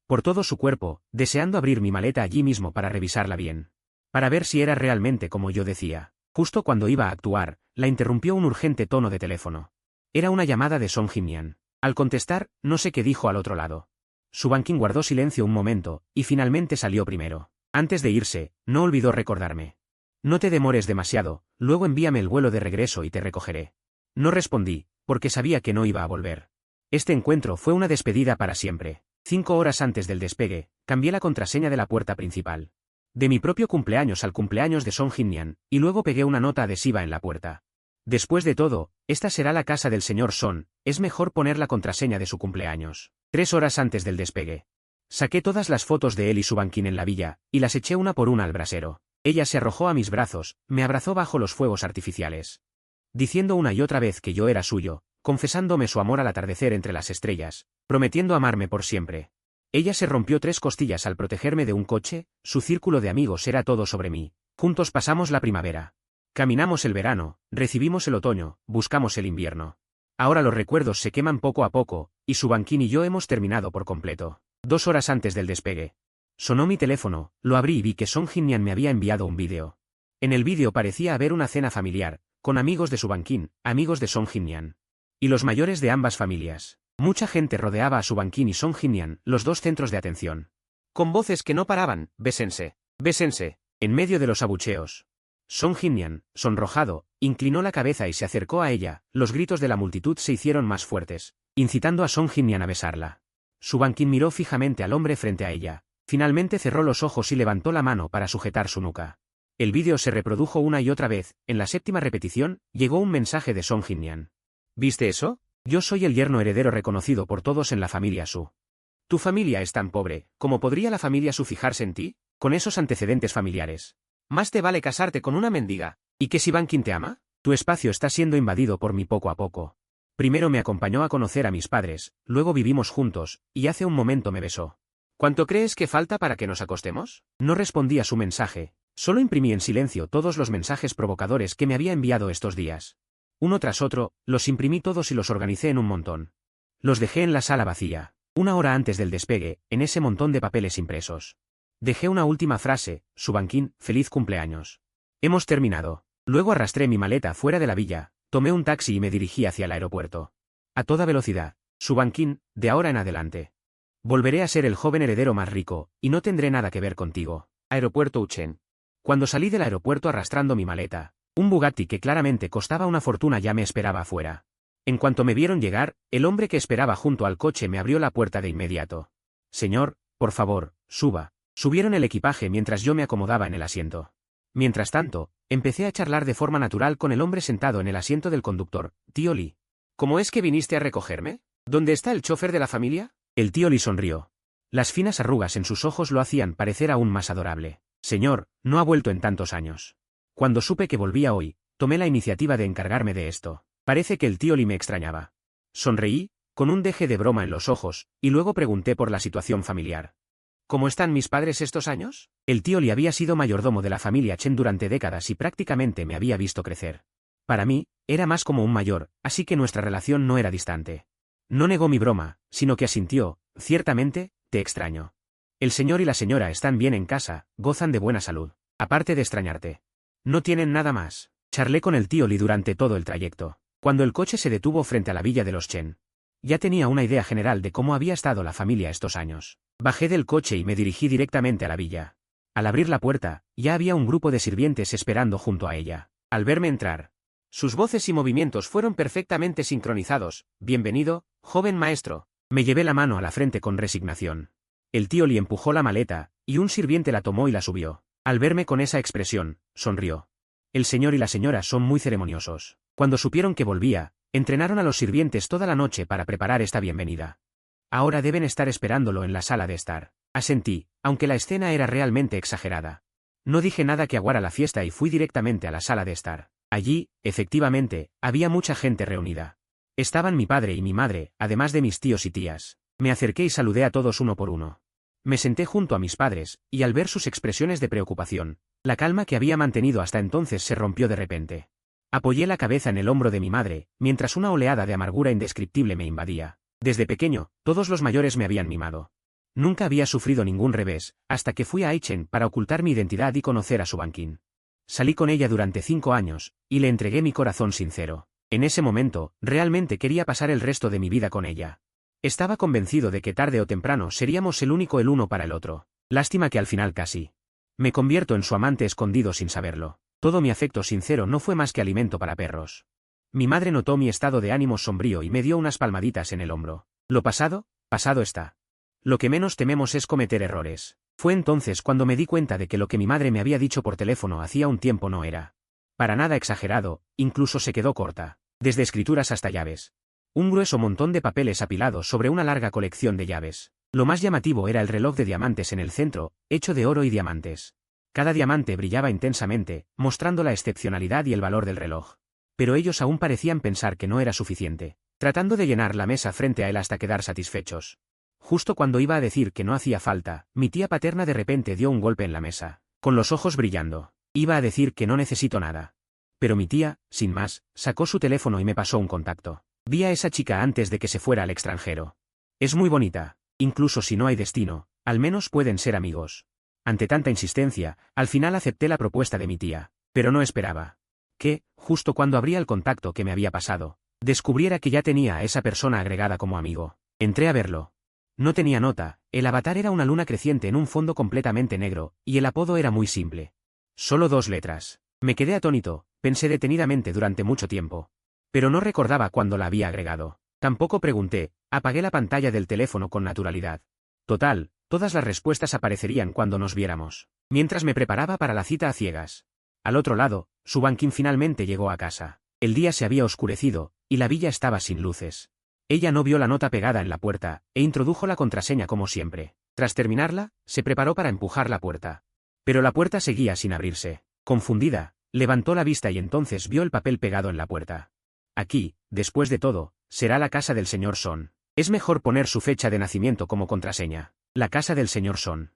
por todo su cuerpo, deseando abrir mi maleta allí mismo para revisarla bien. Para ver si era realmente como yo decía. Justo cuando iba a actuar, la interrumpió un urgente tono de teléfono. Era una llamada de Song Jin-mian. Al contestar, no sé qué dijo al otro lado. Subankin guardó silencio un momento, y finalmente salió primero. Antes de irse, no olvidó recordarme. No te demores demasiado, luego envíame el vuelo de regreso y te recogeré. No respondí, porque sabía que no iba a volver. Este encuentro fue una despedida para siempre. 5 horas antes del despegue, cambié la contraseña de la puerta principal. De mi propio cumpleaños al cumpleaños de Song Jin-mian, y luego pegué una nota adhesiva en la puerta. Después de todo, esta será la casa del señor Son, es mejor poner la contraseña de su cumpleaños. 3 horas antes del despegue. Saqué todas las fotos de él y Subankin en la villa, y las eché una por una al brasero. Ella se arrojó a mis brazos, me abrazó bajo los fuegos artificiales. Diciendo una y otra vez que yo era suyo, confesándome su amor al atardecer entre las estrellas, prometiendo amarme por siempre. Ella se rompió 3 costillas al protegerme de un coche, su círculo de amigos era todo sobre mí. Juntos pasamos la primavera. Caminamos el verano, recibimos el otoño, buscamos el invierno. Ahora los recuerdos se queman poco a poco, y Subankin y yo hemos terminado por completo. 2 horas antes del despegue. Sonó mi teléfono, lo abrí y vi que Song Jin-mian me había enviado un vídeo. En el vídeo parecía haber una cena familiar, con amigos de Subankin, amigos de Song Jin-mian. Y los mayores de ambas familias. Mucha gente rodeaba a Subankin y Song Jin-mian, los dos centros de atención. Con voces que no paraban, bésense, bésense, en medio de los abucheos. Song Jin-mian, sonrojado, inclinó la cabeza y se acercó a ella, los gritos de la multitud se hicieron más fuertes, incitando a Song Jin-mian a besarla. Subankin miró fijamente al hombre frente a ella, finalmente cerró los ojos y levantó la mano para sujetar su nuca. El vídeo se reprodujo una y otra vez, en la 7ª repetición, llegó un mensaje de Song Jin-mian. ¿Viste eso? Yo soy el yerno heredero reconocido por todos en la familia Su. Tu familia es tan pobre, ¿cómo podría la familia Su fijarse en ti? Con esos antecedentes familiares. Más te vale casarte con una mendiga. ¿Y que si Bankin te ama? Tu espacio está siendo invadido por mí poco a poco. Primero me acompañó a conocer a mis padres, luego vivimos juntos, y hace un momento me besó. ¿Cuánto crees que falta para que nos acostemos? No respondí a su mensaje, solo imprimí en silencio todos los mensajes provocadores que me había enviado estos días. Uno tras otro, los imprimí todos y los organicé en un montón. Los dejé en la sala vacía, 1 hora antes del despegue, en ese montón de papeles impresos. Dejé una última frase, Subankin, feliz cumpleaños. Hemos terminado. Luego arrastré mi maleta fuera de la villa, tomé un taxi y me dirigí hacia el aeropuerto. A toda velocidad, Subankin, de ahora en adelante. Volveré a ser el joven heredero más rico, y no tendré nada que ver contigo. Aeropuerto Uchen. Cuando salí del aeropuerto arrastrando mi maleta, un Bugatti que claramente costaba una fortuna ya me esperaba afuera. En cuanto me vieron llegar, el hombre que esperaba junto al coche me abrió la puerta de inmediato. Señor, por favor, suba. Subieron el equipaje mientras yo me acomodaba en el asiento. Mientras tanto, empecé a charlar de forma natural con el hombre sentado en el asiento del conductor, tío Lee. ¿Cómo es que viniste a recogerme? ¿Dónde está el chofer de la familia? El tío Lee sonrió. Las finas arrugas en sus ojos lo hacían parecer aún más adorable. Señor, no ha vuelto en tantos años. Cuando supe que volvía hoy, tomé la iniciativa de encargarme de esto. Parece que el tío Lee me extrañaba. Sonreí, con un deje de broma en los ojos, y luego pregunté por la situación familiar. ¿Cómo están mis padres estos años? El tío Lee había sido mayordomo de la familia Chen durante décadas y prácticamente me había visto crecer. Para mí, era más como un mayor, así que nuestra relación no era distante. No negó mi broma, sino que asintió, ciertamente, te extraño. El señor y la señora están bien en casa, gozan de buena salud, aparte de extrañarte. No tienen nada más. Charlé con el tío Lee durante todo el trayecto. Cuando el coche se detuvo frente a la villa de los Chen. Ya tenía una idea general de cómo había estado la familia estos años. Bajé del coche y me dirigí directamente a la villa. Al abrir la puerta, ya había un grupo de sirvientes esperando junto a ella. Al verme entrar, sus voces y movimientos fueron perfectamente sincronizados. Bienvenido, joven maestro. Me llevé la mano a la frente con resignación. El tío Lee empujó la maleta, y un sirviente la tomó y la subió. Al verme con esa expresión, sonrió. El señor y la señora son muy ceremoniosos. Cuando supieron que volvía, entrenaron a los sirvientes toda la noche para preparar esta bienvenida. Ahora deben estar esperándolo en la sala de estar. Asentí, aunque la escena era realmente exagerada. No dije nada que aguara la fiesta y fui directamente a la sala de estar. Allí, efectivamente, había mucha gente reunida. Estaban mi padre y mi madre, además de mis tíos y tías. Me acerqué y saludé a todos uno por uno. Me senté junto a mis padres, y al ver sus expresiones de preocupación, la calma que había mantenido hasta entonces se rompió de repente. Apoyé la cabeza en el hombro de mi madre, mientras una oleada de amargura indescriptible me invadía. Desde pequeño, todos los mayores me habían mimado. Nunca había sufrido ningún revés, hasta que fui a Aichen para ocultar mi identidad y conocer a Su Bankin. Salí con ella durante 5 años, y le entregué mi corazón sincero. En ese momento, realmente quería pasar el resto de mi vida con ella. Estaba convencido de que tarde o temprano seríamos el único el uno para el otro. Lástima que al final casi me convierto en su amante escondido sin saberlo. Todo mi afecto sincero no fue más que alimento para perros. Mi madre notó mi estado de ánimo sombrío y me dio unas palmaditas en el hombro. Lo pasado, pasado está. Lo que menos tememos es cometer errores. Fue entonces cuando me di cuenta de que lo que mi madre me había dicho por teléfono hacía un tiempo no era para nada exagerado, incluso se quedó corta. Desde escrituras hasta llaves. Un grueso montón de papeles apilados sobre una larga colección de llaves. Lo más llamativo era el reloj de diamantes en el centro, hecho de oro y diamantes. Cada diamante brillaba intensamente, mostrando la excepcionalidad y el valor del reloj. Pero ellos aún parecían pensar que no era suficiente, tratando de llenar la mesa frente a él hasta quedar satisfechos. Justo cuando iba a decir que no hacía falta, mi tía paterna de repente dio un golpe en la mesa, con los ojos brillando. Iba a decir que no necesito nada. Pero mi tía, sin más, sacó su teléfono y me pasó un contacto. Vi a esa chica antes de que se fuera al extranjero. Es muy bonita, incluso si no hay destino, al menos pueden ser amigos. Ante tanta insistencia, al final acepté la propuesta de mi tía, pero no esperaba que, justo cuando abría el contacto que me había pasado, descubriera que ya tenía a esa persona agregada como amigo. Entré a verlo. No tenía nota, el avatar era una luna creciente en un fondo completamente negro, y el apodo era muy simple. Solo 2 letras. Me quedé atónito, pensé detenidamente durante mucho tiempo. Pero no recordaba cuándo la había agregado. Tampoco pregunté, apagué la pantalla del teléfono con naturalidad. Total, todas las respuestas aparecerían cuando nos viéramos. Mientras me preparaba para la cita a ciegas. Al otro lado, Su Bankin finalmente llegó a casa. El día se había oscurecido, y la villa estaba sin luces. Ella no vio la nota pegada en la puerta, e introdujo la contraseña como siempre. Tras terminarla, se preparó para empujar la puerta. Pero la puerta seguía sin abrirse. Confundida, levantó la vista y entonces vio el papel pegado en la puerta. Aquí, después de todo, será la casa del señor Son. Es mejor poner su fecha de nacimiento como contraseña. La casa del señor Son.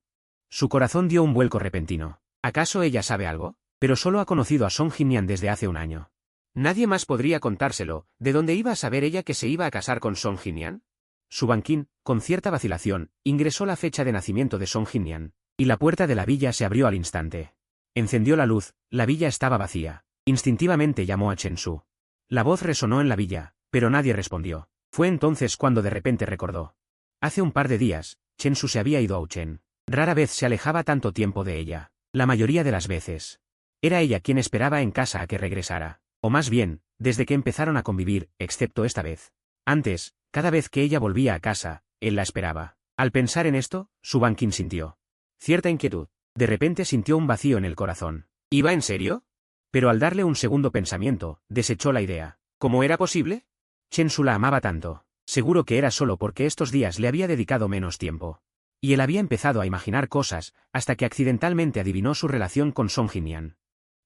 Su corazón dio un vuelco repentino. ¿Acaso ella sabe algo? Pero solo ha conocido a Song Jinyan desde hace un año. Nadie más podría contárselo. ¿De dónde iba a saber ella que se iba a casar con Song Jinyan? Su Bankin, con cierta vacilación, ingresó la fecha de nacimiento de Song Jinyan, y la puerta de la villa se abrió al instante. Encendió la luz, la villa estaba vacía. Instintivamente llamó a Chen Su. La voz resonó en la villa, pero nadie respondió. Fue entonces cuando de repente recordó. Hace un par de días, Chen Su se había ido a Uchen. Rara vez se alejaba tanto tiempo de ella. La mayoría de las veces. Era ella quien esperaba en casa a que regresara. O más bien, desde que empezaron a convivir, excepto esta vez. Antes, cada vez que ella volvía a casa, él la esperaba. Al pensar en esto, Su Bankin sintió cierta inquietud. De repente sintió un vacío en el corazón. ¿Iba en serio? Pero al darle un segundo pensamiento, desechó la idea. ¿Cómo era posible? Chen Su la amaba tanto. Seguro que era solo porque estos días le había dedicado menos tiempo. Y él había empezado a imaginar cosas, hasta que accidentalmente adivinó su relación con Song Jinyan.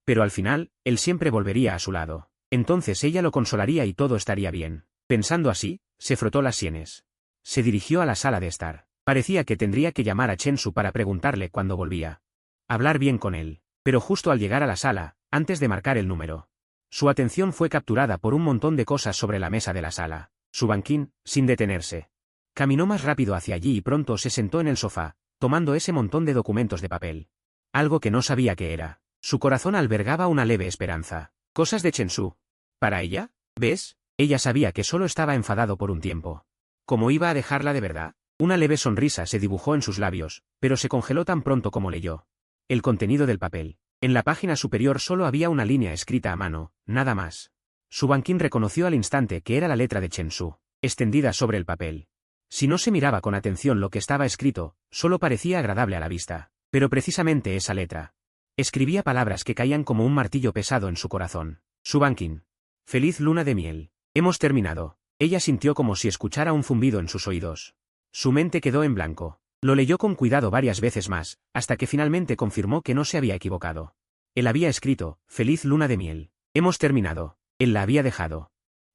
Pero al final, él siempre volvería a su lado. Entonces ella lo consolaría y todo estaría bien. Pensando así, se frotó las sienes. Se dirigió a la sala de estar. Parecía que tendría que llamar a Chen Su para preguntarle cuándo volvía. Hablar bien con él. Pero justo al llegar a la sala, antes de marcar el número, su atención fue capturada por un montón de cosas sobre la mesa de la sala. Su Bankin, sin detenerse, caminó más rápido hacia allí y pronto se sentó en el sofá, tomando ese montón de documentos de papel. Algo que no sabía qué era. Su corazón albergaba una leve esperanza. Cosas de Chen Su. ¿Para ella? ¿Ves? Ella sabía que solo estaba enfadado por un tiempo. ¿Cómo iba a dejarla de verdad? Una leve sonrisa se dibujó en sus labios, pero se congeló tan pronto como leyó el contenido del papel. En la página superior solo había una línea escrita a mano, nada más. Su Bankin reconoció al instante que era la letra de Chen Su, extendida sobre el papel. Si no se miraba con atención lo que estaba escrito, solo parecía agradable a la vista. Pero precisamente esa letra. Escribía palabras que caían como un martillo pesado en su corazón. Su Bankin. Feliz luna de miel. Hemos terminado. Ella sintió como si escuchara un zumbido en sus oídos. Su mente quedó en blanco. Lo leyó con cuidado varias veces más, hasta que finalmente confirmó que no se había equivocado. Él había escrito, feliz luna de miel. Hemos terminado. Él la había dejado.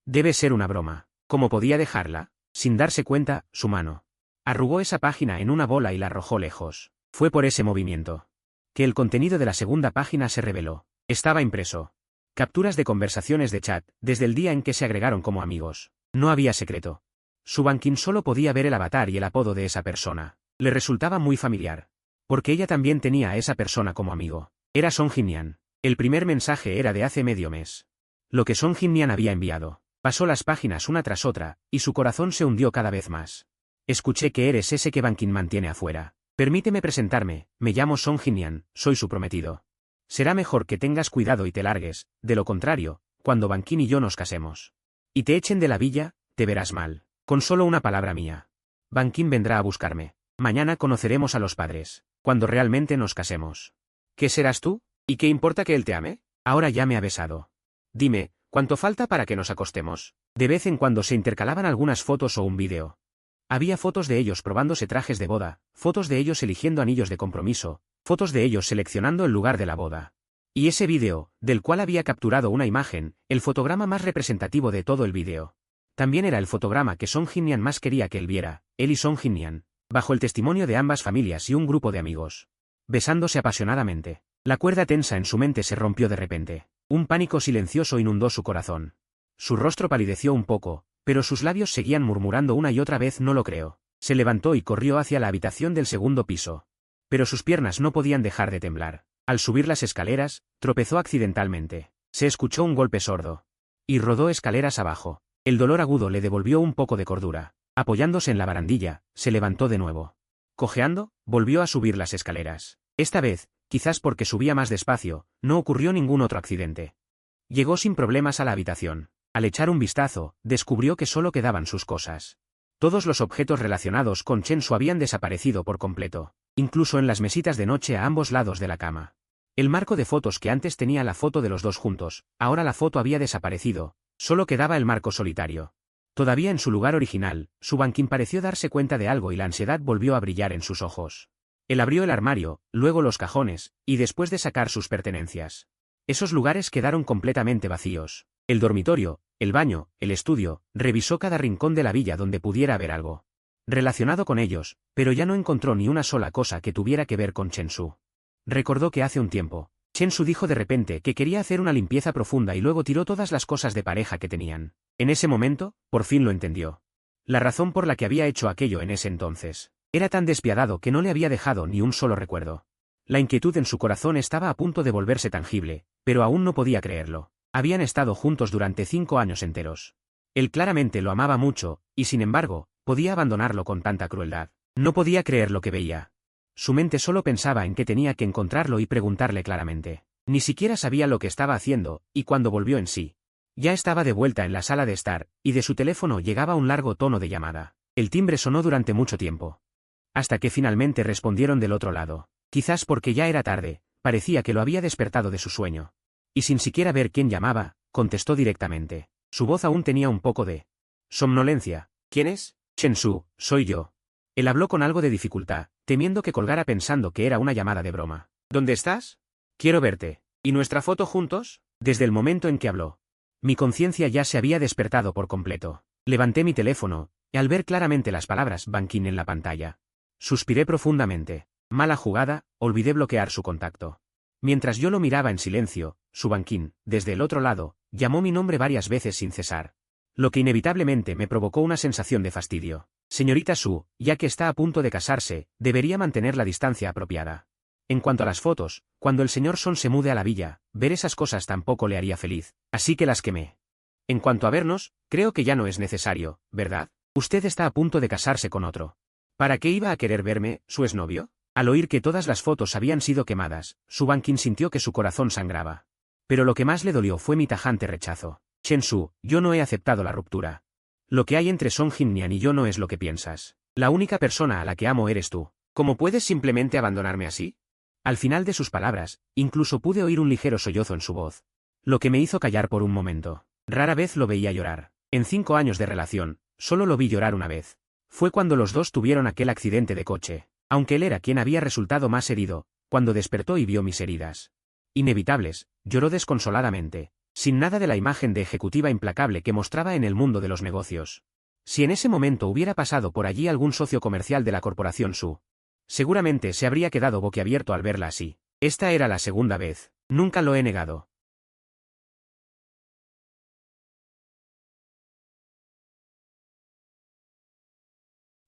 Debe ser una broma. ¿Cómo podía dejarla? Sin darse cuenta, su mano arrugó esa página en una bola y la arrojó lejos. Fue por ese movimiento que el contenido de la segunda página se reveló. Estaba impreso. Capturas de conversaciones de chat, desde el día en que se agregaron como amigos. No había secreto. Su Bankin solo podía ver el avatar y el apodo de esa persona. Le resultaba muy familiar. Porque ella también tenía a esa persona como amigo. Era Song Jin-Mian. El primer mensaje era de hace medio mes. Lo que Song Jin-Mian había enviado. Pasó las páginas una tras otra, y su corazón se hundió cada vez más. Escuché que eres ese que Bankin mantiene afuera. Permíteme presentarme, me llamo Song Jin-Mian, soy su prometido. Será mejor que tengas cuidado y te largues, de lo contrario, cuando Bankin y yo nos casemos. Y te echen de la villa, te verás mal. Con solo una palabra mía. Bankin vendrá a buscarme. Mañana conoceremos a los padres. Cuando realmente nos casemos. ¿Qué serás tú? ¿Y qué importa que él te ame? Ahora ya me ha besado. Dime, ¿cuánto falta para que nos acostemos? De vez en cuando se intercalaban algunas fotos o un vídeo. Había fotos de ellos probándose trajes de boda, fotos de ellos eligiendo anillos de compromiso, fotos de ellos seleccionando el lugar de la boda. Y ese vídeo, del cual había capturado una imagen, el fotograma más representativo de todo el vídeo. También era el fotograma que Song Jin-Mian más quería que él viera, él y Song Jin-Mian, bajo el testimonio de ambas familias y un grupo de amigos. Besándose apasionadamente. La cuerda tensa en su mente se rompió de repente. Un pánico silencioso inundó su corazón. Su rostro palideció un poco, pero sus labios seguían murmurando una y otra vez no lo creo. Se levantó y corrió hacia la habitación del segundo piso. Pero sus piernas no podían dejar de temblar. Al subir las escaleras, tropezó accidentalmente. Se escuchó un golpe sordo. Y rodó escaleras abajo. El dolor agudo le devolvió un poco de cordura. Apoyándose en la barandilla, se levantó de nuevo. Cojeando, volvió a subir las escaleras. Esta vez, quizás porque subía más despacio, no ocurrió ningún otro accidente. Llegó sin problemas a la habitación. Al echar un vistazo, descubrió que solo quedaban sus cosas. Todos los objetos relacionados con Chen Su habían desaparecido por completo, incluso en las mesitas de noche a ambos lados de la cama. El marco de fotos que antes tenía la foto de los dos juntos, ahora la foto había desaparecido, solo quedaba el marco solitario. Todavía en su lugar original, Su Bankin pareció darse cuenta de algo y la ansiedad volvió a brillar en sus ojos. Él abrió el armario, luego los cajones, y después de sacar sus pertenencias. Esos lugares quedaron completamente vacíos. El dormitorio, el baño, el estudio, revisó cada rincón de la villa donde pudiera haber algo relacionado con ellos, pero ya no encontró ni una sola cosa que tuviera que ver con Chen Su. Recordó que hace un tiempo, Chen Su dijo de repente que quería hacer una limpieza profunda y luego tiró todas las cosas de pareja que tenían. En ese momento, por fin lo entendió. La razón por la que había hecho aquello en ese entonces era tan despiadado que no le había dejado ni un solo recuerdo. La inquietud en su corazón estaba a punto de volverse tangible, pero aún no podía creerlo. Habían estado juntos durante 5 años enteros. Él claramente lo amaba mucho, y sin embargo, podía abandonarlo con tanta crueldad. No podía creer lo que veía. Su mente solo pensaba en que tenía que encontrarlo y preguntarle claramente. Ni siquiera sabía lo que estaba haciendo, y cuando volvió en sí, ya estaba de vuelta en la sala de estar, y de su teléfono llegaba un largo tono de llamada. El timbre sonó durante mucho tiempo. Hasta que finalmente respondieron del otro lado. Quizás porque ya era tarde, parecía que lo había despertado de su sueño. Y sin siquiera ver quién llamaba, contestó directamente. Su voz aún tenía un poco de somnolencia. ¿Quién es? Chen Su, soy yo. Él habló con algo de dificultad, temiendo que colgara pensando que era una llamada de broma. ¿Dónde estás? Quiero verte. ¿Y nuestra foto juntos? Desde el momento en que habló, mi conciencia ya se había despertado por completo. Levanté mi teléfono, y al ver claramente las palabras Bankin en la pantalla, suspiré profundamente. Mala jugada, olvidé bloquear su contacto. Mientras yo lo miraba en silencio, Su Bankin, desde el otro lado, llamó mi nombre varias veces sin cesar. Lo que inevitablemente me provocó una sensación de fastidio. Señorita Su, ya que está a punto de casarse, debería mantener la distancia apropiada. En cuanto a las fotos, cuando el señor Son se mude a la villa, ver esas cosas tampoco le haría feliz, así que las quemé. En cuanto a vernos, creo que ya no es necesario, ¿verdad? Usted está a punto de casarse con otro. ¿Para qué iba a querer verme, su exnovio? Al oír que todas las fotos habían sido quemadas, Su Bankin sintió que su corazón sangraba. Pero lo que más le dolió fue mi tajante rechazo. Chen Su, yo no he aceptado la ruptura. Lo que hay entre Song Jin-Nian y yo no es lo que piensas. La única persona a la que amo eres tú. ¿Cómo puedes simplemente abandonarme así? Al final de sus palabras, incluso pude oír un ligero sollozo en su voz. Lo que me hizo callar por un momento. Rara vez lo veía llorar. En 5 años de relación, solo lo vi llorar una vez. Fue cuando los dos tuvieron aquel accidente de coche. Aunque él era quien había resultado más herido, cuando despertó y vio mis heridas inevitables, lloró desconsoladamente, sin nada de la imagen de ejecutiva implacable que mostraba en el mundo de los negocios. Si en ese momento hubiera pasado por allí algún socio comercial de la corporación Su, seguramente se habría quedado boquiabierto al verla así. Esta era la segunda vez. Nunca lo he negado.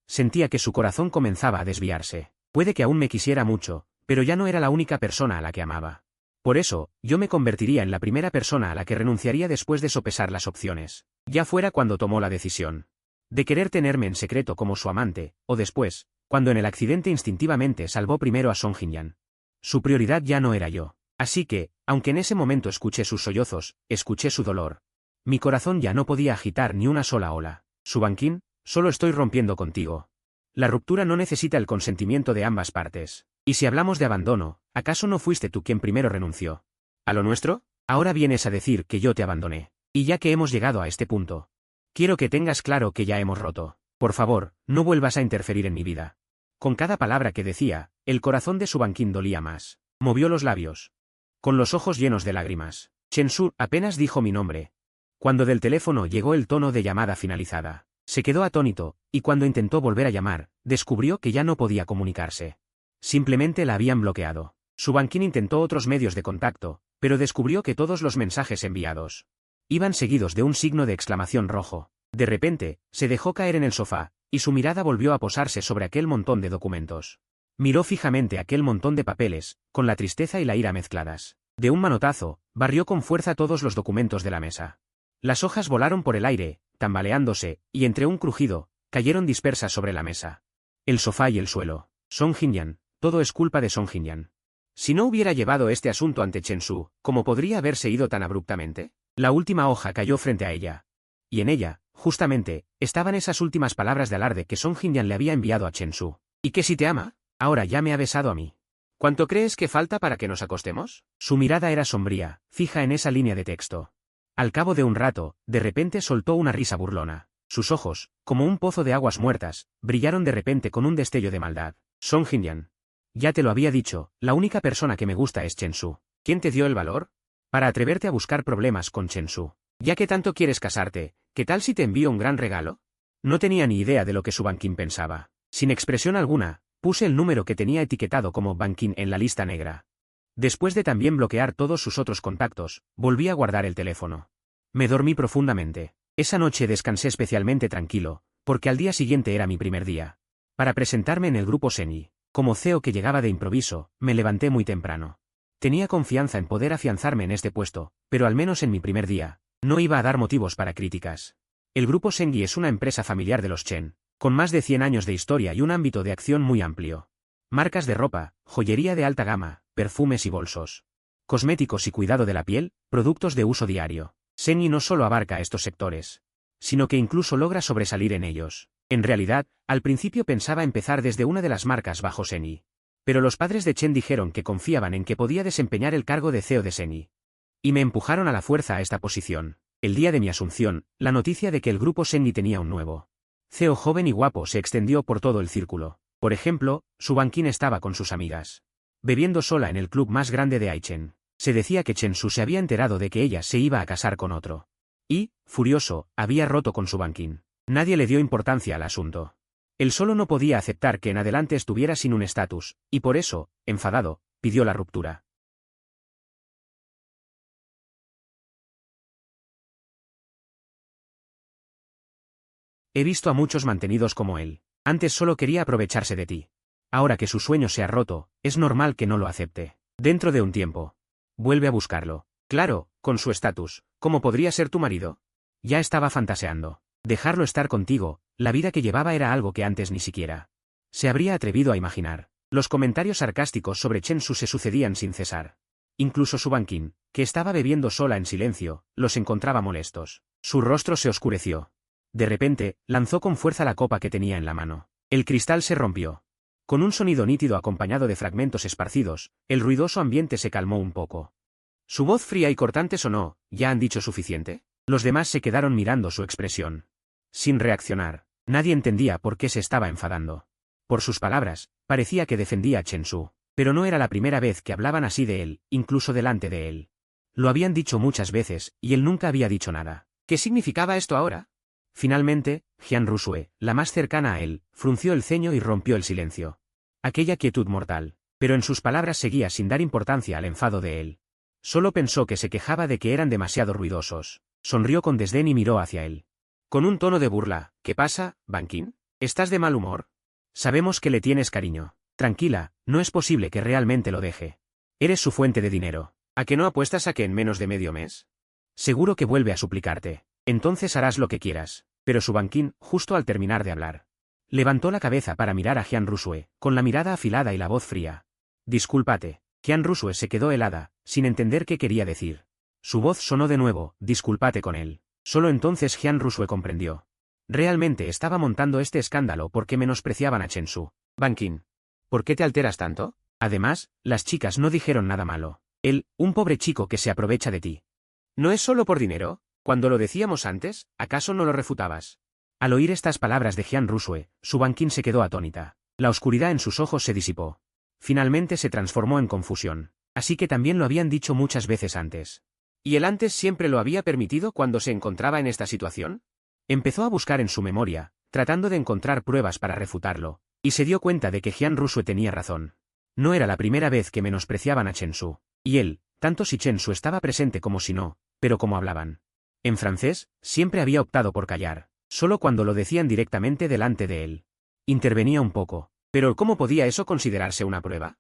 Sentía que su corazón comenzaba a desviarse. Puede que aún me quisiera mucho, pero ya no era la única persona a la que amaba. Por eso, yo me convertiría en la primera persona a la que renunciaría después de sopesar las opciones. Ya fuera cuando tomó la decisión de querer tenerme en secreto como su amante, o después, cuando en el accidente instintivamente salvó primero a Song Jin-Yan. Su prioridad ya no era yo. Así que, aunque en ese momento escuché sus sollozos, escuché su dolor, mi corazón ya no podía agitar ni una sola ola. Subankin, solo estoy rompiendo contigo. La ruptura no necesita el consentimiento de ambas partes. Y si hablamos de abandono, ¿acaso no fuiste tú quien primero renunció a lo nuestro? Ahora vienes a decir que yo te abandoné. Y ya que hemos llegado a este punto, quiero que tengas claro que ya hemos roto. Por favor, no vuelvas a interferir en mi vida. Con cada palabra que decía, el corazón de Subankin dolía más. Movió los labios, con los ojos llenos de lágrimas. Chen-Su apenas dijo mi nombre. Cuando del teléfono llegó el tono de llamada finalizada, se quedó atónito, y cuando intentó volver a llamar, descubrió que ya no podía comunicarse. Simplemente la habían bloqueado. Subankin intentó otros medios de contacto, pero descubrió que todos los mensajes enviados iban seguidos de un signo de exclamación rojo. De repente, se dejó caer en el sofá, y su mirada volvió a posarse sobre aquel montón de documentos. Miró fijamente aquel montón de papeles, con la tristeza y la ira mezcladas. De un manotazo, barrió con fuerza todos los documentos de la mesa. Las hojas volaron por el aire, tambaleándose, y entre un crujido, cayeron dispersas sobre la mesa, el sofá y el suelo. Song Jin-Yan, todo es culpa de Song Jin-Yan. Si no hubiera llevado este asunto ante Chen-Su, ¿cómo podría haberse ido tan abruptamente? La última hoja cayó frente a ella. Y en ella, justamente, estaban esas últimas palabras de alarde que Song Jin-Yan le había enviado a Chen-Su. ¿Y que si te ama? Ahora ya me ha besado a mí. ¿Cuánto crees que falta para que nos acostemos? Su mirada era sombría, fija en esa línea de texto. Al cabo de un rato, de repente soltó una risa burlona. Sus ojos, como un pozo de aguas muertas, brillaron de repente con un destello de maldad. Song Jin-Yan. Ya te lo había dicho, la única persona que me gusta es Chen-Su. ¿Quién te dio el valor para atreverte a buscar problemas con Chen-Su? Ya que tanto quieres casarte, ¿qué tal si te envío un gran regalo? No tenía ni idea de lo que su Bankin pensaba. Sin expresión alguna, puse el número que tenía etiquetado como Bankin en la lista negra. Después de también bloquear todos sus otros contactos, volví a guardar el teléfono. Me dormí profundamente. Esa noche descansé especialmente tranquilo, porque al día siguiente era mi primer día para presentarme en el grupo Senyi. Como CEO que llegaba de improviso, me levanté muy temprano. Tenía confianza en poder afianzarme en este puesto, pero al menos en mi primer día, no iba a dar motivos para críticas. El grupo Senyi es una empresa familiar de los Chen, con más de 100 años de historia y un ámbito de acción muy amplio. Marcas de ropa, joyería de alta gama, perfumes y bolsos, cosméticos y cuidado de la piel, productos de uso diario. Senyi no solo abarca estos sectores, sino que incluso logra sobresalir en ellos. En realidad, al principio pensaba empezar desde una de las marcas bajo Senyi. Pero los padres de Chen dijeron que confiaban en que podía desempeñar el cargo de CEO de Senyi. Y me empujaron a la fuerza a esta posición. El día de mi asunción, la noticia de que el grupo Senyi tenía un nuevo CEO joven y guapo se extendió por todo el círculo. Por ejemplo, Su Bankin estaba con sus amigas, bebiendo sola en el club más grande de Aichen. Se decía que Chen-Su se había enterado de que ella se iba a casar con otro. Y, furioso, había roto con Su Bankin. Nadie le dio importancia al asunto. Él solo no podía aceptar que en adelante estuviera sin un estatus, y por eso, enfadado, pidió la ruptura. He visto a muchos mantenidos como él. Antes solo quería aprovecharse de ti. Ahora que su sueño se ha roto, es normal que no lo acepte. Dentro de un tiempo, vuelve a buscarlo. Claro, con su estatus, ¿cómo podría ser tu marido? Ya estaba fantaseando. Dejarlo estar contigo, la vida que llevaba era algo que antes ni siquiera se habría atrevido a imaginar. Los comentarios sarcásticos sobre Chen-Su se sucedían sin cesar. Incluso Su Bankin, que estaba bebiendo sola en silencio, los encontraba molestos. Su rostro se oscureció. De repente, lanzó con fuerza la copa que tenía en la mano. El cristal se rompió. Con un sonido nítido acompañado de fragmentos esparcidos, el ruidoso ambiente se calmó un poco. Su voz fría y cortante sonó: ¿ya han dicho suficiente? Los demás se quedaron mirando su expresión, sin reaccionar. Nadie entendía por qué se estaba enfadando. Por sus palabras, parecía que defendía a Chen Su, pero no era la primera vez que hablaban así de él, incluso delante de él. Lo habían dicho muchas veces, y él nunca había dicho nada. ¿Qué significaba esto ahora? Finalmente, Jian Rusue, la más cercana a él, frunció el ceño y rompió el silencio. Aquella quietud mortal, pero en sus palabras seguía sin dar importancia al enfado de él. Solo pensó que se quejaba de que eran demasiado ruidosos. Sonrió con desdén y miró hacia él. Con un tono de burla: ¿qué pasa, Ban Qin? ¿Estás de mal humor? Sabemos que le tienes cariño. Tranquila, no es posible que realmente lo deje. Eres su fuente de dinero. ¿A que no apuestas a que en menos de medio mes? Seguro que vuelve a suplicarte. Entonces harás lo que quieras. Pero su Ban Qin, justo al terminar de hablar, levantó la cabeza para mirar a Jian Rusue, con la mirada afilada y la voz fría. Discúlpate. Jian Rusue se quedó helada, sin entender qué quería decir. Su voz sonó de nuevo: discúlpate con él. Solo entonces Jian Rusue comprendió. Realmente estaba montando este escándalo porque menospreciaban a Chen Su. Ban Qin, ¿por qué te alteras tanto? Además, las chicas no dijeron nada malo. Él, un pobre chico que se aprovecha de ti. ¿No es solo por dinero? Cuando lo decíamos antes, ¿acaso no lo refutabas? Al oír estas palabras de Jian Rusue, su Ban Qin se quedó atónita. La oscuridad en sus ojos se disipó. Finalmente se transformó en confusión. Así que también lo habían dicho muchas veces antes. ¿Y él antes siempre lo había permitido cuando se encontraba en esta situación? Empezó a buscar en su memoria, tratando de encontrar pruebas para refutarlo, y se dio cuenta de que Jian Rusue tenía razón. No era la primera vez que menospreciaban a Chen Su, y él, tanto si Chen Su estaba presente como si no, pero como hablaban en francés, siempre había optado por callar, solo cuando lo decían directamente delante de él. Intervenía un poco, pero ¿cómo podía eso considerarse una prueba?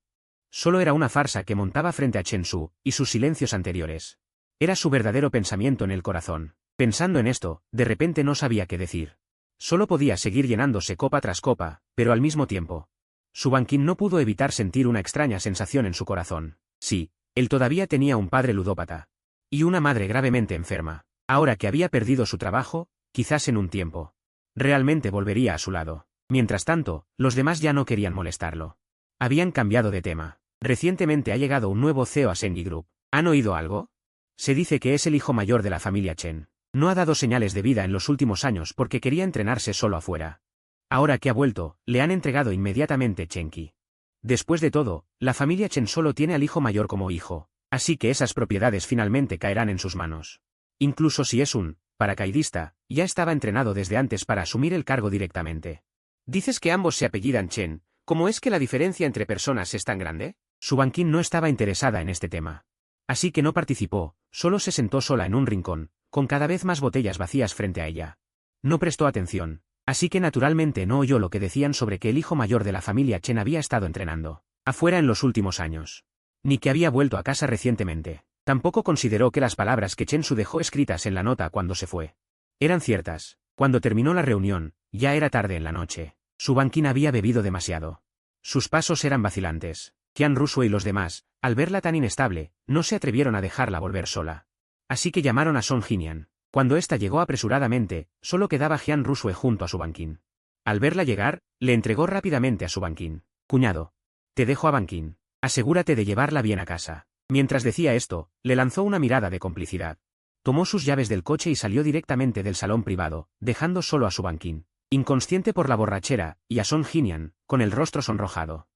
Solo era una farsa que montaba frente a Chen Su, y sus silencios anteriores. Era su verdadero pensamiento en el corazón. Pensando en esto, de repente no sabía qué decir. Solo podía seguir llenándose copa tras copa, pero al mismo tiempo, su Ban Qin no pudo evitar sentir una extraña sensación en su corazón. Sí, él todavía tenía un padre ludópata. Y una madre gravemente enferma. Ahora que había perdido su trabajo, quizás en un tiempo, realmente volvería a su lado. Mientras tanto, los demás ya no querían molestarlo. Habían cambiado de tema. Recientemente ha llegado un nuevo CEO a Sengi Group. ¿Han oído algo? Se dice que es el hijo mayor de la familia Chen. No ha dado señales de vida en los últimos años porque quería entrenarse solo afuera. Ahora que ha vuelto, le han entregado inmediatamente Chenqi. Después de todo, la familia Chen solo tiene al hijo mayor como hijo, así que esas propiedades finalmente caerán en sus manos. Incluso si es un paracaidista, ya estaba entrenado desde antes para asumir el cargo directamente. ¿Dices que ambos se apellidan Chen? ¿Cómo es que la diferencia entre personas es tan grande? Su Ban Qin no estaba interesada en este tema. Así que no participó, solo se sentó sola en un rincón, con cada vez más botellas vacías frente a ella. No prestó atención, así que naturalmente no oyó lo que decían sobre que el hijo mayor de la familia Chen había estado entrenando afuera en los últimos años. Ni que había vuelto a casa recientemente. Tampoco consideró que las palabras que Chen Su dejó escritas en la nota cuando se fue eran ciertas. Cuando terminó la reunión, ya era tarde en la noche. Su Ban Qin había bebido demasiado. Sus pasos eran vacilantes. Jian Rusue y los demás, al verla tan inestable, no se atrevieron a dejarla volver sola. Así que llamaron a Song Jinian. Cuando ésta llegó apresuradamente, solo quedaba Jian Rusue junto a su Ban Qin. Al verla llegar, le entregó rápidamente a su Ban Qin. Cuñado, te dejo a Ban Qin. Asegúrate de llevarla bien a casa. Mientras decía esto, le lanzó una mirada de complicidad. Tomó sus llaves del coche y salió directamente del salón privado, dejando solo a su Ban Qin, inconsciente por la borrachera, y a Song Jinian, con el rostro sonrojado.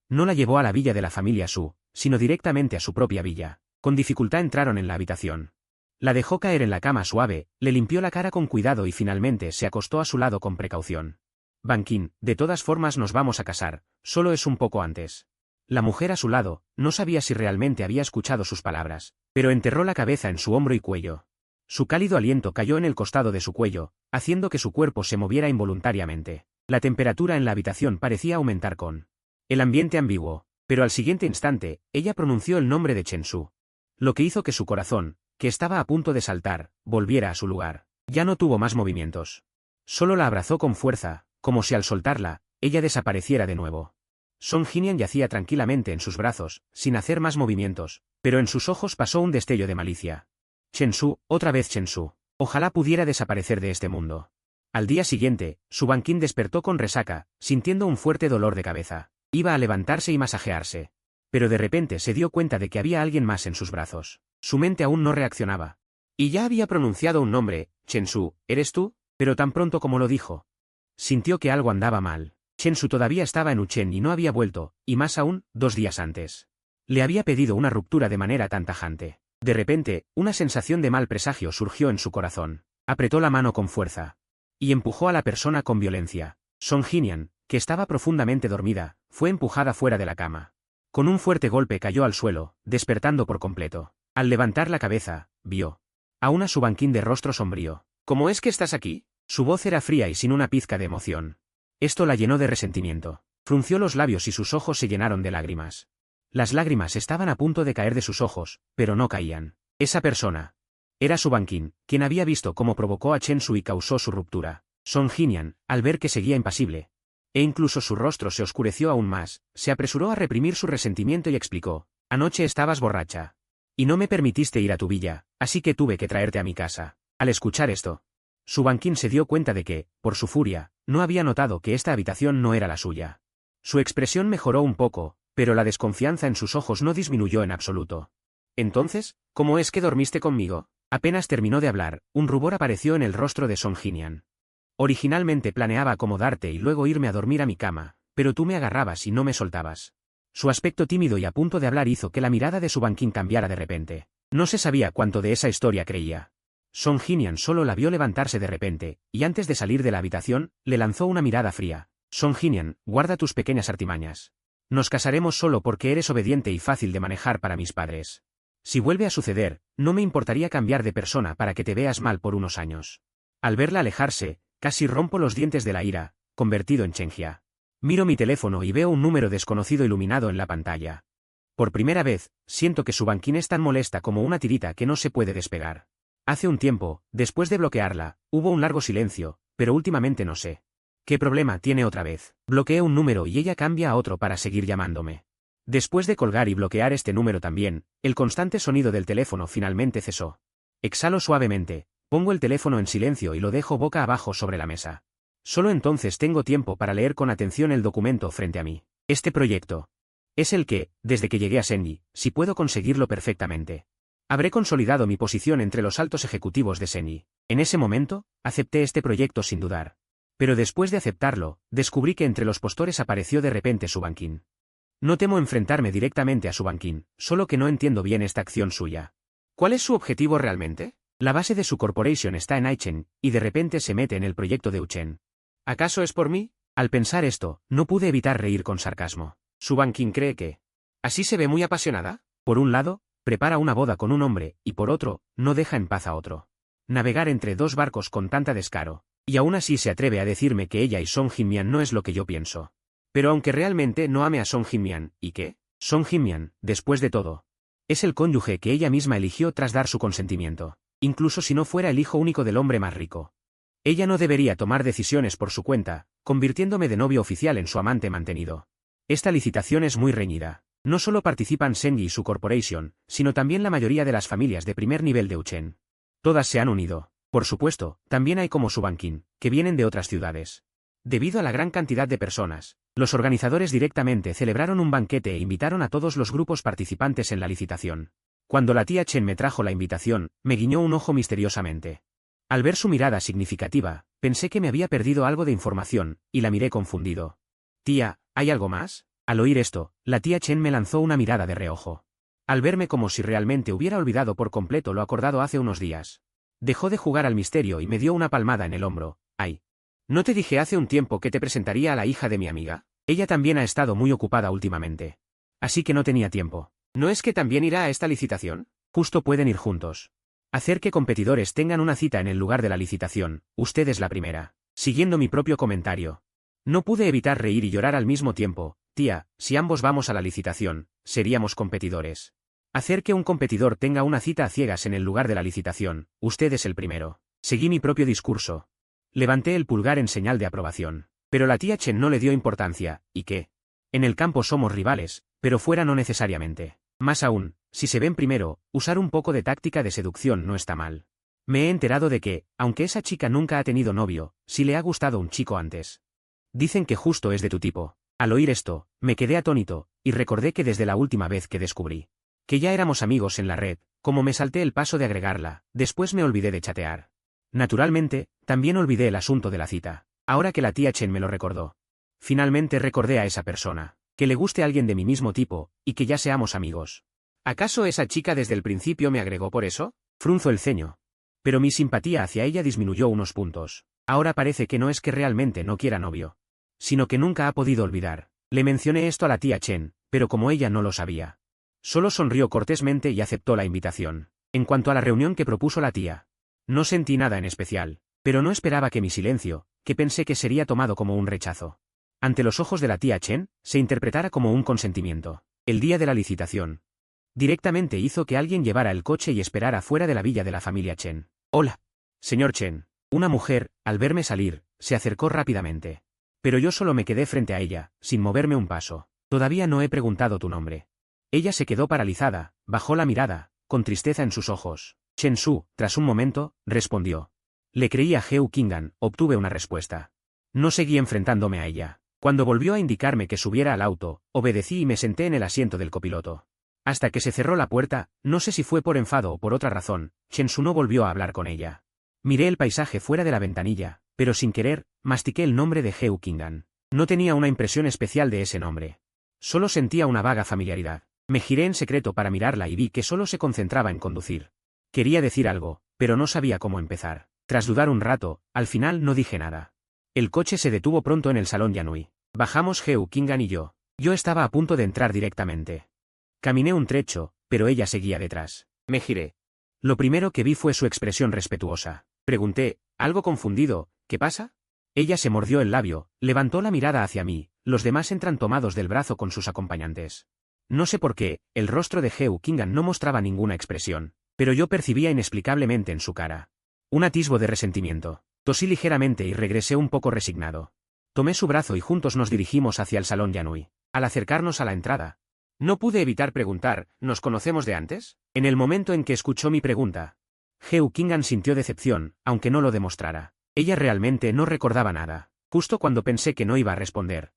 No la llevó a la villa de la familia Su, sino directamente a su propia villa. Con dificultad entraron en la habitación. La dejó caer en la cama suave, le limpió la cara con cuidado y finalmente se acostó a su lado con precaución. Ban Qin, de todas formas nos vamos a casar, solo es un poco antes. La mujer a su lado, no sabía si realmente había escuchado sus palabras, pero enterró la cabeza en su hombro y cuello. Su cálido aliento cayó en el costado de su cuello, haciendo que su cuerpo se moviera involuntariamente. La temperatura en la habitación parecía aumentar con el ambiente ambiguo, pero al siguiente instante, ella pronunció el nombre de Chen Su. Lo que hizo que su corazón, que estaba a punto de saltar, volviera a su lugar. Ya no tuvo más movimientos. Solo la abrazó con fuerza, como si al soltarla, ella desapareciera de nuevo. Song Jinian yacía tranquilamente en sus brazos, sin hacer más movimientos, pero en sus ojos pasó un destello de malicia. Chen Su, otra vez Chen Su. Ojalá pudiera desaparecer de este mundo. Al día siguiente, Su Banquín despertó con resaca, sintiendo un fuerte dolor de cabeza. Iba a levantarse y masajearse. Pero de repente se dio cuenta de que había alguien más en sus brazos. Su mente aún no reaccionaba. Y ya había pronunciado un nombre: Chen-Su, ¿eres tú? Pero tan pronto como lo dijo, sintió que algo andaba mal. Chen-Su todavía estaba en Uchen y no había vuelto, y más aún, 2 días antes. Le había pedido una ruptura de manera tan tajante. De repente, una sensación de mal presagio surgió en su corazón. Apretó la mano con fuerza. Y empujó a la persona con violencia. Song Jinian, que estaba profundamente dormida, fue empujada fuera de la cama. Con un fuerte golpe cayó al suelo, despertando por completo. Al levantar la cabeza, vio a una Su Banquín de rostro sombrío. ¿Cómo es que estás aquí? Su voz era fría y sin una pizca de emoción. Esto la llenó de resentimiento. Frunció los labios y sus ojos se llenaron de lágrimas. Las lágrimas estaban a punto de caer de sus ojos, pero no caían. Esa persona era Su Banquín, quien había visto cómo provocó a Chen-Su y causó su ruptura. Song Jinian, al ver que seguía impasible, e incluso su rostro se oscureció aún más, se apresuró a reprimir su resentimiento y explicó: anoche estabas borracha. Y no me permitiste ir a tu villa, así que tuve que traerte a mi casa. Al escuchar esto, Su Banquín se dio cuenta de que, por su furia, no había notado que esta habitación no era la suya. Su expresión mejoró un poco, pero la desconfianza en sus ojos no disminuyó en absoluto. Entonces, ¿cómo es que dormiste conmigo? Apenas terminó de hablar, un rubor apareció en el rostro de Song Jinian. Originalmente planeaba acomodarte y luego irme a dormir a mi cama, pero tú me agarrabas y no me soltabas. Su aspecto tímido y a punto de hablar hizo que la mirada de Su Banquín cambiara de repente. No se sabía cuánto de esa historia creía. Song Jinian solo la vio levantarse de repente, y antes de salir de la habitación, le lanzó una mirada fría. Song Jinian, guarda tus pequeñas artimañas. Nos casaremos solo porque eres obediente y fácil de manejar para mis padres. Si vuelve a suceder, no me importaría cambiar de persona para que te veas mal por unos años. Al verla alejarse, casi rompo los dientes de la ira, convertido en Chengjia. Miro mi teléfono y veo un número desconocido iluminado en la pantalla. Por primera vez, siento que Su Banquín es tan molesta como una tirita que no se puede despegar. Hace un tiempo, después de bloquearla, hubo un largo silencio, pero últimamente no sé ¿qué problema tiene otra vez? Bloqueo un número y ella cambia a otro para seguir llamándome. Después de colgar y bloquear este número también, el constante sonido del teléfono finalmente cesó. Exhalo suavemente, pongo el teléfono en silencio y lo dejo boca abajo sobre la mesa. Solo entonces tengo tiempo para leer con atención el documento frente a mí. Este proyecto es el que, desde que llegué a Senyi, si puedo conseguirlo perfectamente, habré consolidado mi posición entre los altos ejecutivos de Senyi. En ese momento, acepté este proyecto sin dudar. Pero después de aceptarlo, descubrí que entre los postores apareció de repente Su Banquín. No temo enfrentarme directamente a Su Banquín, solo que no entiendo bien esta acción suya. ¿Cuál es su objetivo realmente? La base de su corporation está en Aichen, y de repente se mete en el proyecto de Uchen. ¿Acaso es por mí? Al pensar esto, no pude evitar reír con sarcasmo. Su Banquín cree que ¿así se ve muy apasionada? Por un lado, prepara una boda con un hombre, y por otro, no deja en paz a otro. Navegar entre 2 barcos con tanta descaro. Y aún así se atreve a decirme que ella y Song Jinian no es lo que yo pienso. Pero aunque realmente no ame a Song Jinian, ¿y qué? Song Jinian, después de todo, es el cónyuge que ella misma eligió tras dar su consentimiento, incluso si no fuera el hijo único del hombre más rico. Ella no debería tomar decisiones por su cuenta, convirtiéndome de novio oficial en su amante mantenido. Esta licitación es muy reñida. No solo participan Senyi y su corporation, sino también la mayoría de las familias de primer nivel de Uchen. Todas se han unido. Por supuesto, también hay como Su Banquín, que vienen de otras ciudades. Debido a la gran cantidad de personas, los organizadores directamente celebraron un banquete e invitaron a todos los grupos participantes en la licitación. Cuando la tía Chen me trajo la invitación, me guiñó un ojo misteriosamente. Al ver su mirada significativa, pensé que me había perdido algo de información, y la miré confundido. Tía, ¿hay algo más? Al oír esto, la tía Chen me lanzó una mirada de reojo. Al verme como si realmente hubiera olvidado por completo lo acordado hace unos días. Dejó de jugar al misterio y me dio una palmada en el hombro. ¡Ay! ¿No te dije hace un tiempo que te presentaría a la hija de mi amiga? Ella también ha estado muy ocupada últimamente. Así que no tenía tiempo. ¿No es que también irá a esta licitación? Justo pueden ir juntos. Hacer que competidores tengan una cita en el lugar de la licitación, usted es la primera. Siguiendo mi propio comentario. No pude evitar reír y llorar al mismo tiempo. Tía, si ambos vamos a la licitación, seríamos competidores. Hacer que un competidor tenga una cita a ciegas en el lugar de la licitación, usted es el primero. Seguí mi propio discurso. Levanté el pulgar en señal de aprobación. Pero la tía Chen no le dio importancia, ¿y qué? En el campo somos rivales, pero fuera no necesariamente. Más aún, si se ven primero, usar un poco de táctica de seducción no está mal. Me he enterado de que, aunque esa chica nunca ha tenido novio, sí le ha gustado un chico antes. Dicen que justo es de tu tipo. Al oír esto, me quedé atónito, y recordé que desde la última vez que descubrí que ya éramos amigos en la red, como me salté el paso de agregarla, después me olvidé de chatear. Naturalmente, también olvidé el asunto de la cita, ahora que la tía Chen me lo recordó. Finalmente recordé a esa persona, que le guste a alguien de mi mismo tipo, y que ya seamos amigos. ¿Acaso esa chica desde el principio me agregó por eso? Frunzo el ceño. Pero mi simpatía hacia ella disminuyó unos puntos. Ahora parece que no es que realmente no quiera novio, sino que nunca ha podido olvidar. Le mencioné esto a la tía Chen, pero como ella no lo sabía, solo sonrió cortésmente y aceptó la invitación. En cuanto a la reunión que propuso la tía, no sentí nada en especial, pero no esperaba que mi silencio, que pensé que sería tomado como un rechazo, ante los ojos de la tía Chen, se interpretara como un consentimiento. El día de la licitación, directamente hizo que alguien llevara el coche y esperara fuera de la villa de la familia Chen. Hola, señor Chen. Una mujer, al verme salir, se acercó rápidamente. Pero yo solo me quedé frente a ella, sin moverme un paso. Todavía no he preguntado tu nombre. Ella se quedó paralizada, bajó la mirada, con tristeza en sus ojos. Chen Su, tras un momento, respondió. Le creí a Heu Qinggan, obtuve una respuesta. No seguí enfrentándome a ella. Cuando volvió a indicarme que subiera al auto, obedecí y me senté en el asiento del copiloto. Hasta que se cerró la puerta, no sé si fue por enfado o por otra razón, Chen Su no volvió a hablar con ella. Miré el paisaje fuera de la ventanilla, pero sin querer, mastiqué el nombre de Heu Qinggan. No tenía una impresión especial de ese nombre. Solo sentía una vaga familiaridad. Me giré en secreto para mirarla y vi que solo se concentraba en conducir. Quería decir algo, pero no sabía cómo empezar. Tras dudar un rato, al final no dije nada. El coche se detuvo pronto en el salón Yanui. Bajamos Heu Qinggan y yo. Yo estaba a punto de entrar directamente. Caminé un trecho, pero ella seguía detrás. Me giré. Lo primero que vi fue su expresión respetuosa. Pregunté, algo confundido, ¿qué pasa? Ella se mordió el labio, levantó la mirada hacia mí, los demás entran tomados del brazo con sus acompañantes. No sé por qué, el rostro de Heu Qinggan no mostraba ninguna expresión, pero yo percibía inexplicablemente en su cara un atisbo de resentimiento. Tosí ligeramente y regresé un poco resignado. Tomé su brazo y juntos nos dirigimos hacia el salón Yanui. Al acercarnos a la entrada, no pude evitar preguntar, ¿nos conocemos de antes? En el momento en que escuchó mi pregunta, Heu Qinggan sintió decepción, aunque no lo demostrara. Ella realmente no recordaba nada, justo cuando pensé que no iba a responder.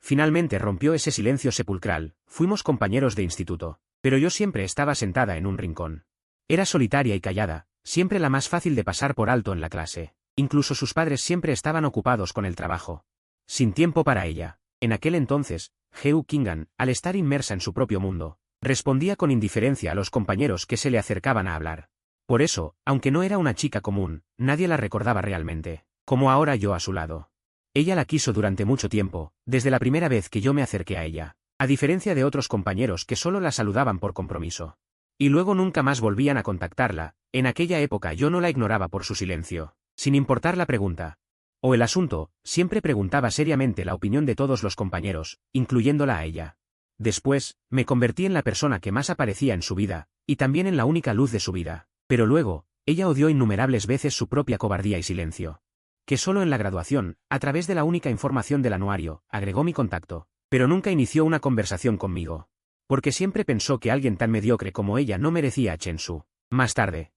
Finalmente rompió ese silencio sepulcral, fuimos compañeros de instituto, pero yo siempre estaba sentada en un rincón. Era solitaria y callada, siempre la más fácil de pasar por alto en la clase. Incluso sus padres siempre estaban ocupados con el trabajo. Sin tiempo para ella. En aquel entonces, Heu Qinggan, al estar inmersa en su propio mundo, respondía con indiferencia a los compañeros que se le acercaban a hablar. Por eso, aunque no era una chica común, nadie la recordaba realmente, como ahora yo a su lado. Ella la quiso durante mucho tiempo, desde la primera vez que yo me acerqué a ella, a diferencia de otros compañeros que solo la saludaban por compromiso. Y luego nunca más volvían a contactarla. En aquella época yo no la ignoraba por su silencio, sin importar la pregunta o el asunto, siempre preguntaba seriamente la opinión de todos los compañeros, incluyéndola a ella. Después, me convertí en la persona que más aparecía en su vida, y también en la única luz de su vida. Pero luego, ella odió innumerables veces su propia cobardía y silencio. Que solo en la graduación, a través de la única información del anuario, agregó mi contacto, pero nunca inició una conversación conmigo. Porque siempre pensó que alguien tan mediocre como ella no merecía a Chen Su. Más tarde,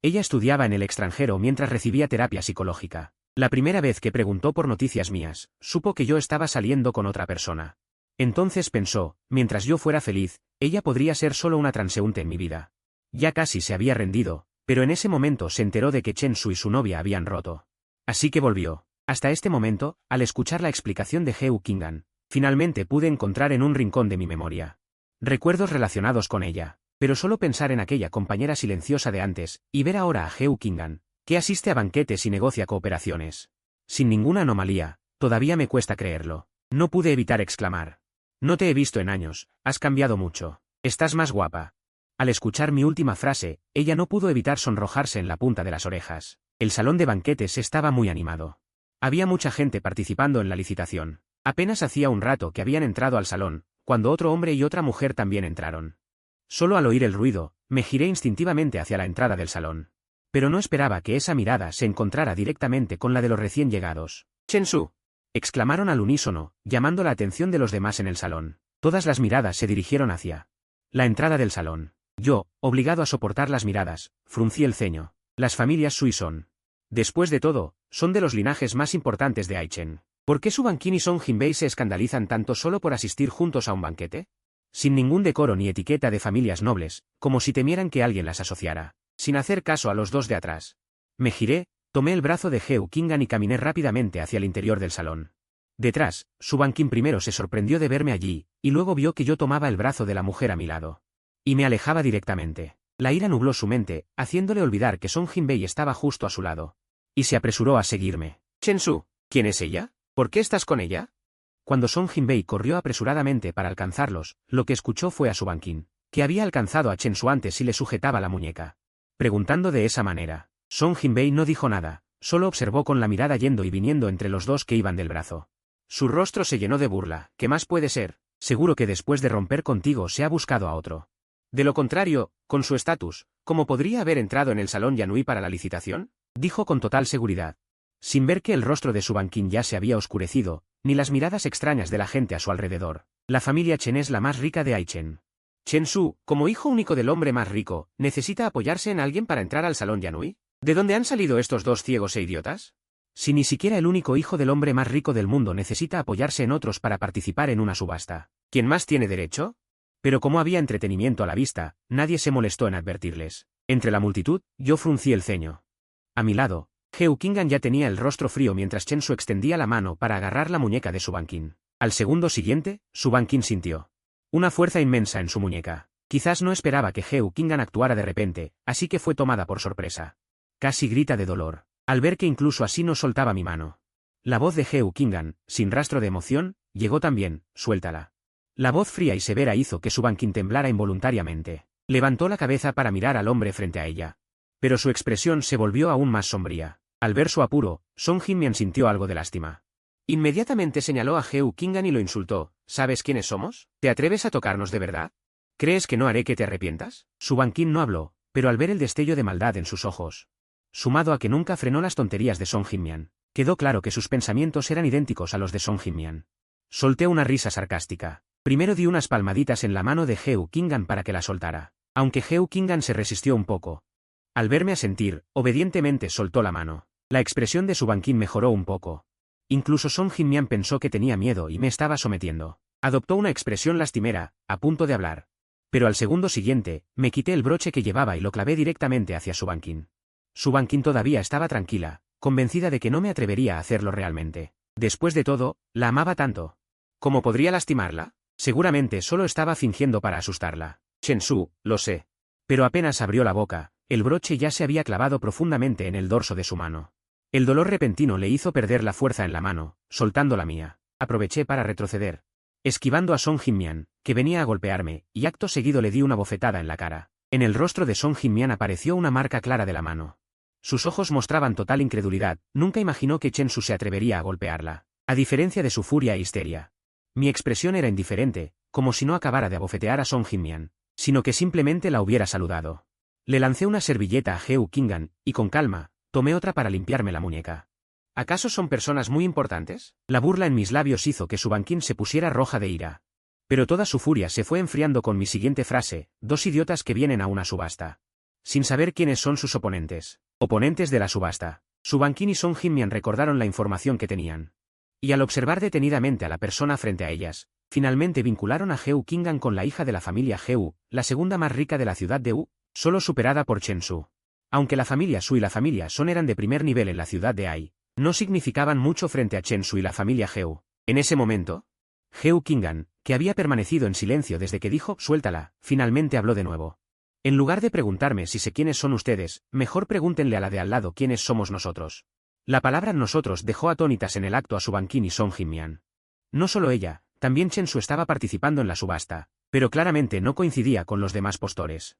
ella estudiaba en el extranjero mientras recibía terapia psicológica. La primera vez que preguntó por noticias mías, supo que yo estaba saliendo con otra persona. Entonces pensó, mientras yo fuera feliz, ella podría ser solo una transeúnte en mi vida. Ya casi se había rendido, pero en ese momento se enteró de que Chen Su y su novia habían roto. Así que volvió. Hasta este momento, al escuchar la explicación de Heu Qinggan, finalmente pude encontrar en un rincón de mi memoria recuerdos relacionados con ella, pero solo pensar en aquella compañera silenciosa de antes, y ver ahora a Heu Qinggan, que asiste a banquetes y negocia cooperaciones sin ninguna anomalía, todavía me cuesta creerlo. No pude evitar exclamar. No te he visto en años, has cambiado mucho. Estás más guapa. Al escuchar mi última frase, ella no pudo evitar sonrojarse en la punta de las orejas. El salón de banquetes estaba muy animado. Había mucha gente participando en la licitación. Apenas hacía un rato que habían entrado al salón, cuando otro hombre y otra mujer también entraron. Solo al oír el ruido, me giré instintivamente hacia la entrada del salón. Pero no esperaba que esa mirada se encontrara directamente con la de los recién llegados. «Chen Su», exclamaron al unísono, llamando la atención de los demás en el salón. Todas las miradas se dirigieron hacia la entrada del salón. Yo, obligado a soportar las miradas, fruncí el ceño. Las familias Sui son. Después de todo, son de los linajes más importantes de Aichen. ¿Por qué Su Banqin y Song Jinbei se escandalizan tanto solo por asistir juntos a un banquete? Sin ningún decoro ni etiqueta de familias nobles, como si temieran que alguien las asociara. Sin hacer caso a los dos de atrás. Me giré, tomé el brazo de Heo Kingan y caminé rápidamente hacia el interior del salón. Detrás, Su Banqin primero se sorprendió de verme allí, y luego vio que yo tomaba el brazo de la mujer a mi lado. Y me alejaba directamente. La ira nubló su mente, haciéndole olvidar que Song Jinbei estaba justo a su lado. Y se apresuró a seguirme. Chen-Su, ¿quién es ella? ¿Por qué estás con ella? Cuando Song Jinbei corrió apresuradamente para alcanzarlos, lo que escuchó fue a Su Banqin, que había alcanzado a Chen-Su antes y le sujetaba la muñeca. Preguntando de esa manera, Song Jinbei no dijo nada, solo observó con la mirada yendo y viniendo entre los dos que iban del brazo. Su rostro se llenó de burla. ¿Qué más puede ser? Seguro que después de romper contigo se ha buscado a otro. De lo contrario, con su estatus, ¿cómo podría haber entrado en el salón Yanui para la licitación? Dijo con total seguridad. Sin ver que el rostro de Su Banqin ya se había oscurecido, ni las miradas extrañas de la gente a su alrededor. La familia Chen es la más rica de Aichen. Chen-Su, como hijo único del hombre más rico, ¿necesita apoyarse en alguien para entrar al salón Yanui? ¿De dónde han salido estos dos ciegos e idiotas? Si ni siquiera el único hijo del hombre más rico del mundo necesita apoyarse en otros para participar en una subasta, ¿quién más tiene derecho? Pero como había entretenimiento a la vista, nadie se molestó en advertirles. Entre la multitud, yo fruncí el ceño. A mi lado, Heo Kingan ya tenía el rostro frío mientras Chen-Su extendía la mano para agarrar la muñeca de Su Banqin. Al segundo siguiente, Su Banqin sintió una fuerza inmensa en su muñeca. Quizás no esperaba que Heo Kingan actuara de repente, así que fue tomada por sorpresa. Casi grita de dolor, al ver que incluso así no soltaba mi mano. La voz de Heo Kingan, sin rastro de emoción, llegó también. Suéltala. La voz fría y severa hizo que Su Banqin temblara involuntariamente. Levantó la cabeza para mirar al hombre frente a ella. Pero su expresión se volvió aún más sombría. Al ver su apuro, Song Jinbei sintió algo de lástima. Inmediatamente señaló a Heo Kingan y lo insultó. ¿Sabes quiénes somos? ¿Te atreves a tocarnos de verdad? ¿Crees que no haré que te arrepientas? Su Banqin no habló, pero al ver el destello de maldad en sus ojos, sumado a que nunca frenó las tonterías de Song Jinbei, quedó claro que sus pensamientos eran idénticos a los de Song Jinbei. Solté una risa sarcástica. Primero di unas palmaditas en la mano de Heo Kingan para que la soltara, aunque Heo Kingan se resistió un poco. Al verme asentir, obedientemente soltó la mano. La expresión de Su Banqin mejoró un poco. Incluso Song Jinbei pensó que tenía miedo y me estaba sometiendo. Adoptó una expresión lastimera, a punto de hablar. Pero al segundo siguiente, me quité el broche que llevaba y lo clavé directamente hacia Su Banqin. Su Banqin todavía estaba tranquila, convencida de que no me atrevería a hacerlo realmente. Después de todo, la amaba tanto. ¿Cómo podría lastimarla? Seguramente solo estaba fingiendo para asustarla. Chen-Su, lo sé. Pero apenas abrió la boca, el broche ya se había clavado profundamente en el dorso de su mano. El dolor repentino le hizo perder la fuerza en la mano, soltando la mía. Aproveché para retroceder, esquivando a Song Jinbei, que venía a golpearme, y acto seguido le di una bofetada en la cara. En el rostro de Song Jinbei apareció una marca clara de la mano. Sus ojos mostraban total incredulidad, nunca imaginó que Chen-Su se atrevería a golpearla, a diferencia de su furia e histeria. Mi expresión era indiferente, como si no acabara de abofetear a Song Jinbei, sino que simplemente la hubiera saludado. Le lancé una servilleta a Heo Kingan, y con calma, tomé otra para limpiarme la muñeca. ¿Acaso son personas muy importantes? La burla en mis labios hizo que Su Banqin se pusiera roja de ira. Pero toda su furia se fue enfriando con mi siguiente frase: dos idiotas que vienen a una subasta. Sin saber quiénes son sus oponentes. Oponentes de la subasta. Su Banqin y Song Jinbei recordaron la información que tenían. Y al observar detenidamente a la persona frente a ellas, finalmente vincularon a Heo Kingan con la hija de la familia Heo, la segunda más rica de la ciudad de Wu, solo superada por Chen-Su. Aunque la familia Su y la familia Son eran de primer nivel en la ciudad de Ai, no significaban mucho frente a Chen-Su y la familia Heo. En ese momento, Heo Kingan, que había permanecido en silencio desde que dijo «suéltala», finalmente habló de nuevo. En lugar de preguntarme si sé quiénes son ustedes, mejor pregúntenle a la de al lado quiénes somos nosotros. La palabra nosotros dejó atónitas en el acto a Su Banqin y Song Jinbei. No solo ella, también Chen-Su estaba participando en la subasta, pero claramente no coincidía con los demás postores.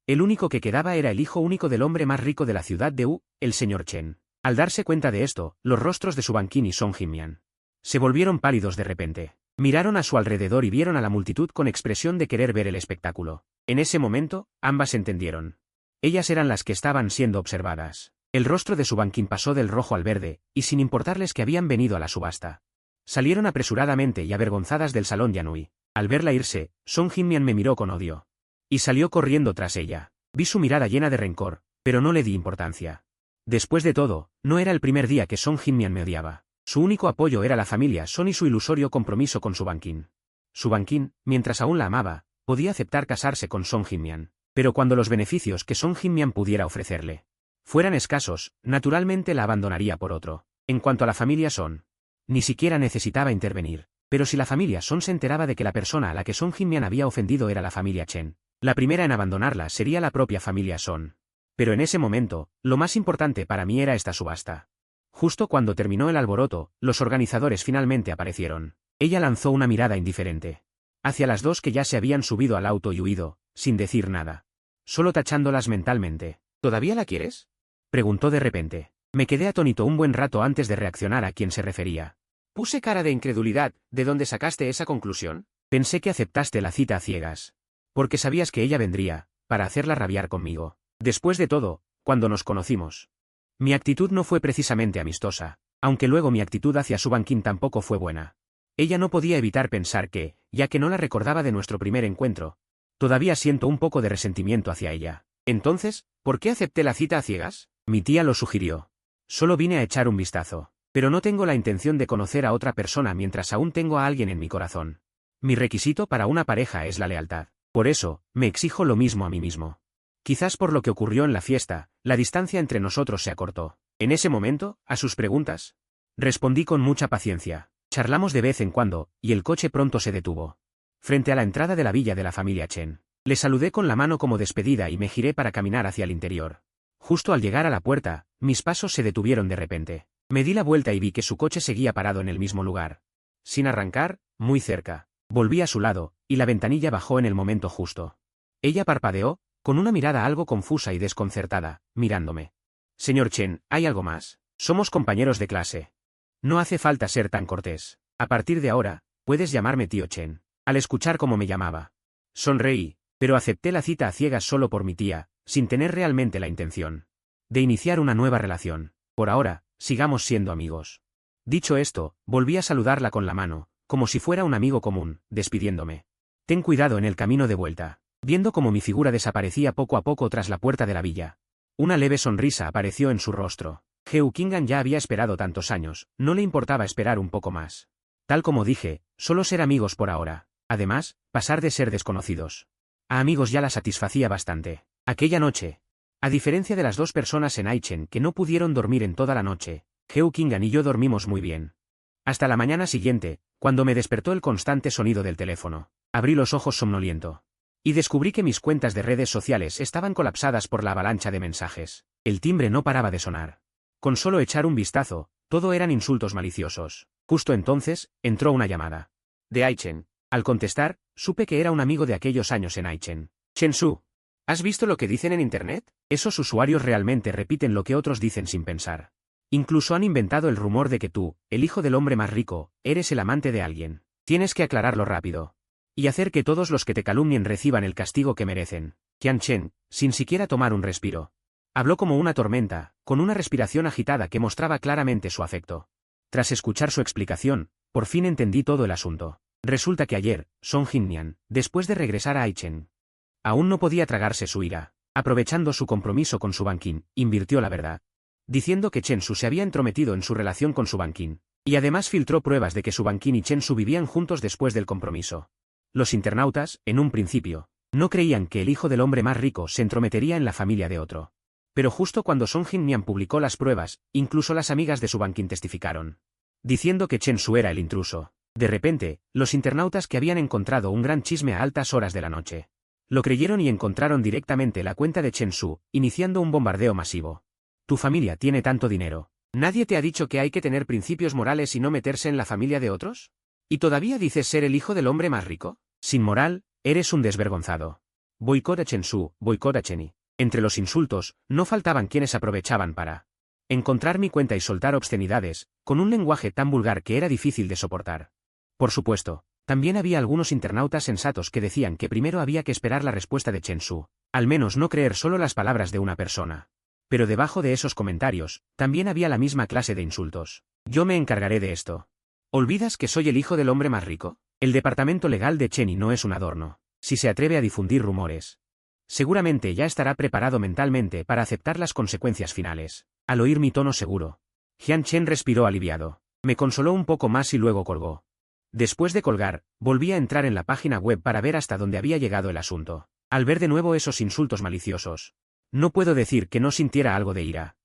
El único que quedaba era el hijo único del hombre más rico de la ciudad de Wu, el señor Chen. Al darse cuenta de esto, los rostros de Su Banqin y Song Jinbei se volvieron pálidos de repente. Miraron a su alrededor y vieron a la multitud con expresión de querer ver el espectáculo. En ese momento, ambas entendieron. Ellas eran las que estaban siendo observadas. El rostro de Su Banqin pasó del rojo al verde, y sin importarles que habían venido a la subasta, salieron apresuradamente y avergonzadas del salón Yanui. Al verla irse, Song Jinbei me miró con odio. Y salió corriendo tras ella. Vi su mirada llena de rencor, pero no le di importancia. Después de todo, no era el primer día que Song Jin-mian me odiaba. Su único apoyo era la familia Son y su ilusorio compromiso con Su Ban-kin. Su Ban-kin, mientras aún la amaba, podía aceptar casarse con Song Jin-mian, pero cuando los beneficios que Song Jin-mian pudiera ofrecerle fueran escasos, naturalmente la abandonaría por otro. En cuanto a la familia Son, ni siquiera necesitaba intervenir, pero si la familia Son se enteraba de que la persona a la que Song Jin-mian había ofendido era la familia Chen, la primera en abandonarla sería la propia familia Son. Pero en ese momento, lo más importante para mí era esta subasta. Justo cuando terminó el alboroto, los organizadores finalmente aparecieron. Ella lanzó una mirada indiferente hacia las dos que ya se habían subido al auto y huido, sin decir nada. Solo tachándolas mentalmente. ¿Todavía la quieres?, preguntó de repente. Me quedé atónito un buen rato antes de reaccionar a quién se refería. Puse cara de incredulidad. ¿De dónde sacaste esa conclusión? Pensé que aceptaste la cita a ciegas. Porque sabías que ella vendría, para hacerla rabiar conmigo. Después de todo, cuando nos conocimos, mi actitud no fue precisamente amistosa, aunque luego mi actitud hacia Su Ban-kin tampoco fue buena. Ella no podía evitar pensar que, ya que no la recordaba de nuestro primer encuentro, todavía siento un poco de resentimiento hacia ella. Entonces, ¿por qué acepté la cita a ciegas? Mi tía lo sugirió. Solo vine a echar un vistazo, pero no tengo la intención de conocer a otra persona mientras aún tengo a alguien en mi corazón. Mi requisito para una pareja es la lealtad. Por eso, me exijo lo mismo a mí mismo. Quizás por lo que ocurrió en la fiesta, la distancia entre nosotros se acortó. En ese momento, a sus preguntas, respondí con mucha paciencia. Charlamos de vez en cuando, y el coche pronto se detuvo frente a la entrada de la villa de la familia Chen. Le saludé con la mano como despedida y me giré para caminar hacia el interior. Justo al llegar a la puerta, mis pasos se detuvieron de repente. Me di la vuelta y vi que su coche seguía parado en el mismo lugar. Sin arrancar, muy cerca. Volví a su lado, y la ventanilla bajó en el momento justo. Ella parpadeó, con una mirada algo confusa y desconcertada, mirándome. Señor Chen, ¿hay algo más? Somos compañeros de clase. No hace falta ser tan cortés. A partir de ahora, puedes llamarme tío Chen. Al escuchar cómo me llamaba, sonreí, pero acepté la cita a ciegas solo por mi tía, sin tener realmente la intención de iniciar una nueva relación. Por ahora, sigamos siendo amigos. Dicho esto, volví a saludarla con la mano, como si fuera un amigo común, despidiéndome. Ten cuidado en el camino de vuelta. Viendo cómo mi figura desaparecía poco a poco tras la puerta de la villa, una leve sonrisa apareció en su rostro. Heu Qinggan ya había esperado tantos años, no le importaba esperar un poco más. Tal como dije, solo ser amigos por ahora. Además, pasar de ser desconocidos a amigos ya la satisfacía bastante. Aquella noche, a diferencia de las dos personas en Aichen que no pudieron dormir en toda la noche, Heu Qinggan y yo dormimos muy bien. Hasta la mañana siguiente, cuando me despertó el constante sonido del teléfono, abrí los ojos somnoliento. Y descubrí que mis cuentas de redes sociales estaban colapsadas por la avalancha de mensajes. El timbre no paraba de sonar. Con solo echar un vistazo, todo eran insultos maliciosos. Justo entonces, entró una llamada. De Aichen. Al contestar, supe que era un amigo de aquellos años en Aichen. Chen-su, ¿has visto lo que dicen en internet? Esos usuarios realmente repiten lo que otros dicen sin pensar. Incluso han inventado el rumor de que tú, el hijo del hombre más rico, eres el amante de alguien. Tienes que aclararlo rápido. Y hacer que todos los que te calumnien reciban el castigo que merecen. Qian Chen, sin siquiera tomar un respiro, habló como una tormenta, con una respiración agitada que mostraba claramente su afecto. Tras escuchar su explicación, por fin entendí todo el asunto. Resulta que ayer, Song Jin-mian, después de regresar a Aichen, aún no podía tragarse su ira. Aprovechando su compromiso con Su Ban-kin, invirtió la verdad, diciendo que Chen Su se había entrometido en su relación con Su Ban-kin, y además filtró pruebas de que Su Ban-kin y Chen Su vivían juntos después del compromiso. Los internautas, en un principio, no creían que el hijo del hombre más rico se entrometería en la familia de otro. Pero justo cuando Song Jin-mian publicó las pruebas, incluso las amigas de Su Ban-kin testificaron, diciendo que Chen Su era el intruso. De repente, los internautas que habían encontrado un gran chisme a altas horas de la noche, lo creyeron y encontraron directamente la cuenta de Chen Su, iniciando un bombardeo masivo. Tu familia tiene tanto dinero. ¿Nadie te ha dicho que hay que tener principios morales y no meterse en la familia de otros? ¿Y todavía dices ser el hijo del hombre más rico? Sin moral, eres un desvergonzado. Boicot a Chen Su, boicot a Cheni. Entre los insultos, no faltaban quienes aprovechaban para encontrar mi cuenta y soltar obscenidades, con un lenguaje tan vulgar que era difícil de soportar. Por supuesto, también había algunos internautas sensatos que decían que primero había que esperar la respuesta de Chen Su, al menos no creer solo las palabras de una persona. Pero debajo de esos comentarios, también había la misma clase de insultos. Yo me encargaré de esto. ¿Olvidas que soy el hijo del hombre más rico? El departamento legal de Cheni no es un adorno. Si se atreve a difundir rumores Seguramente ya estará preparado mentalmente para aceptar las consecuencias finales. Al oír mi tono seguro, Jian Chen respiró aliviado. Me consoló un poco más y luego colgó. Después de colgar, volví a entrar en la página web para ver hasta dónde había llegado el asunto. Al ver de nuevo esos insultos maliciosos, no puedo decir que no sintiera algo de ira.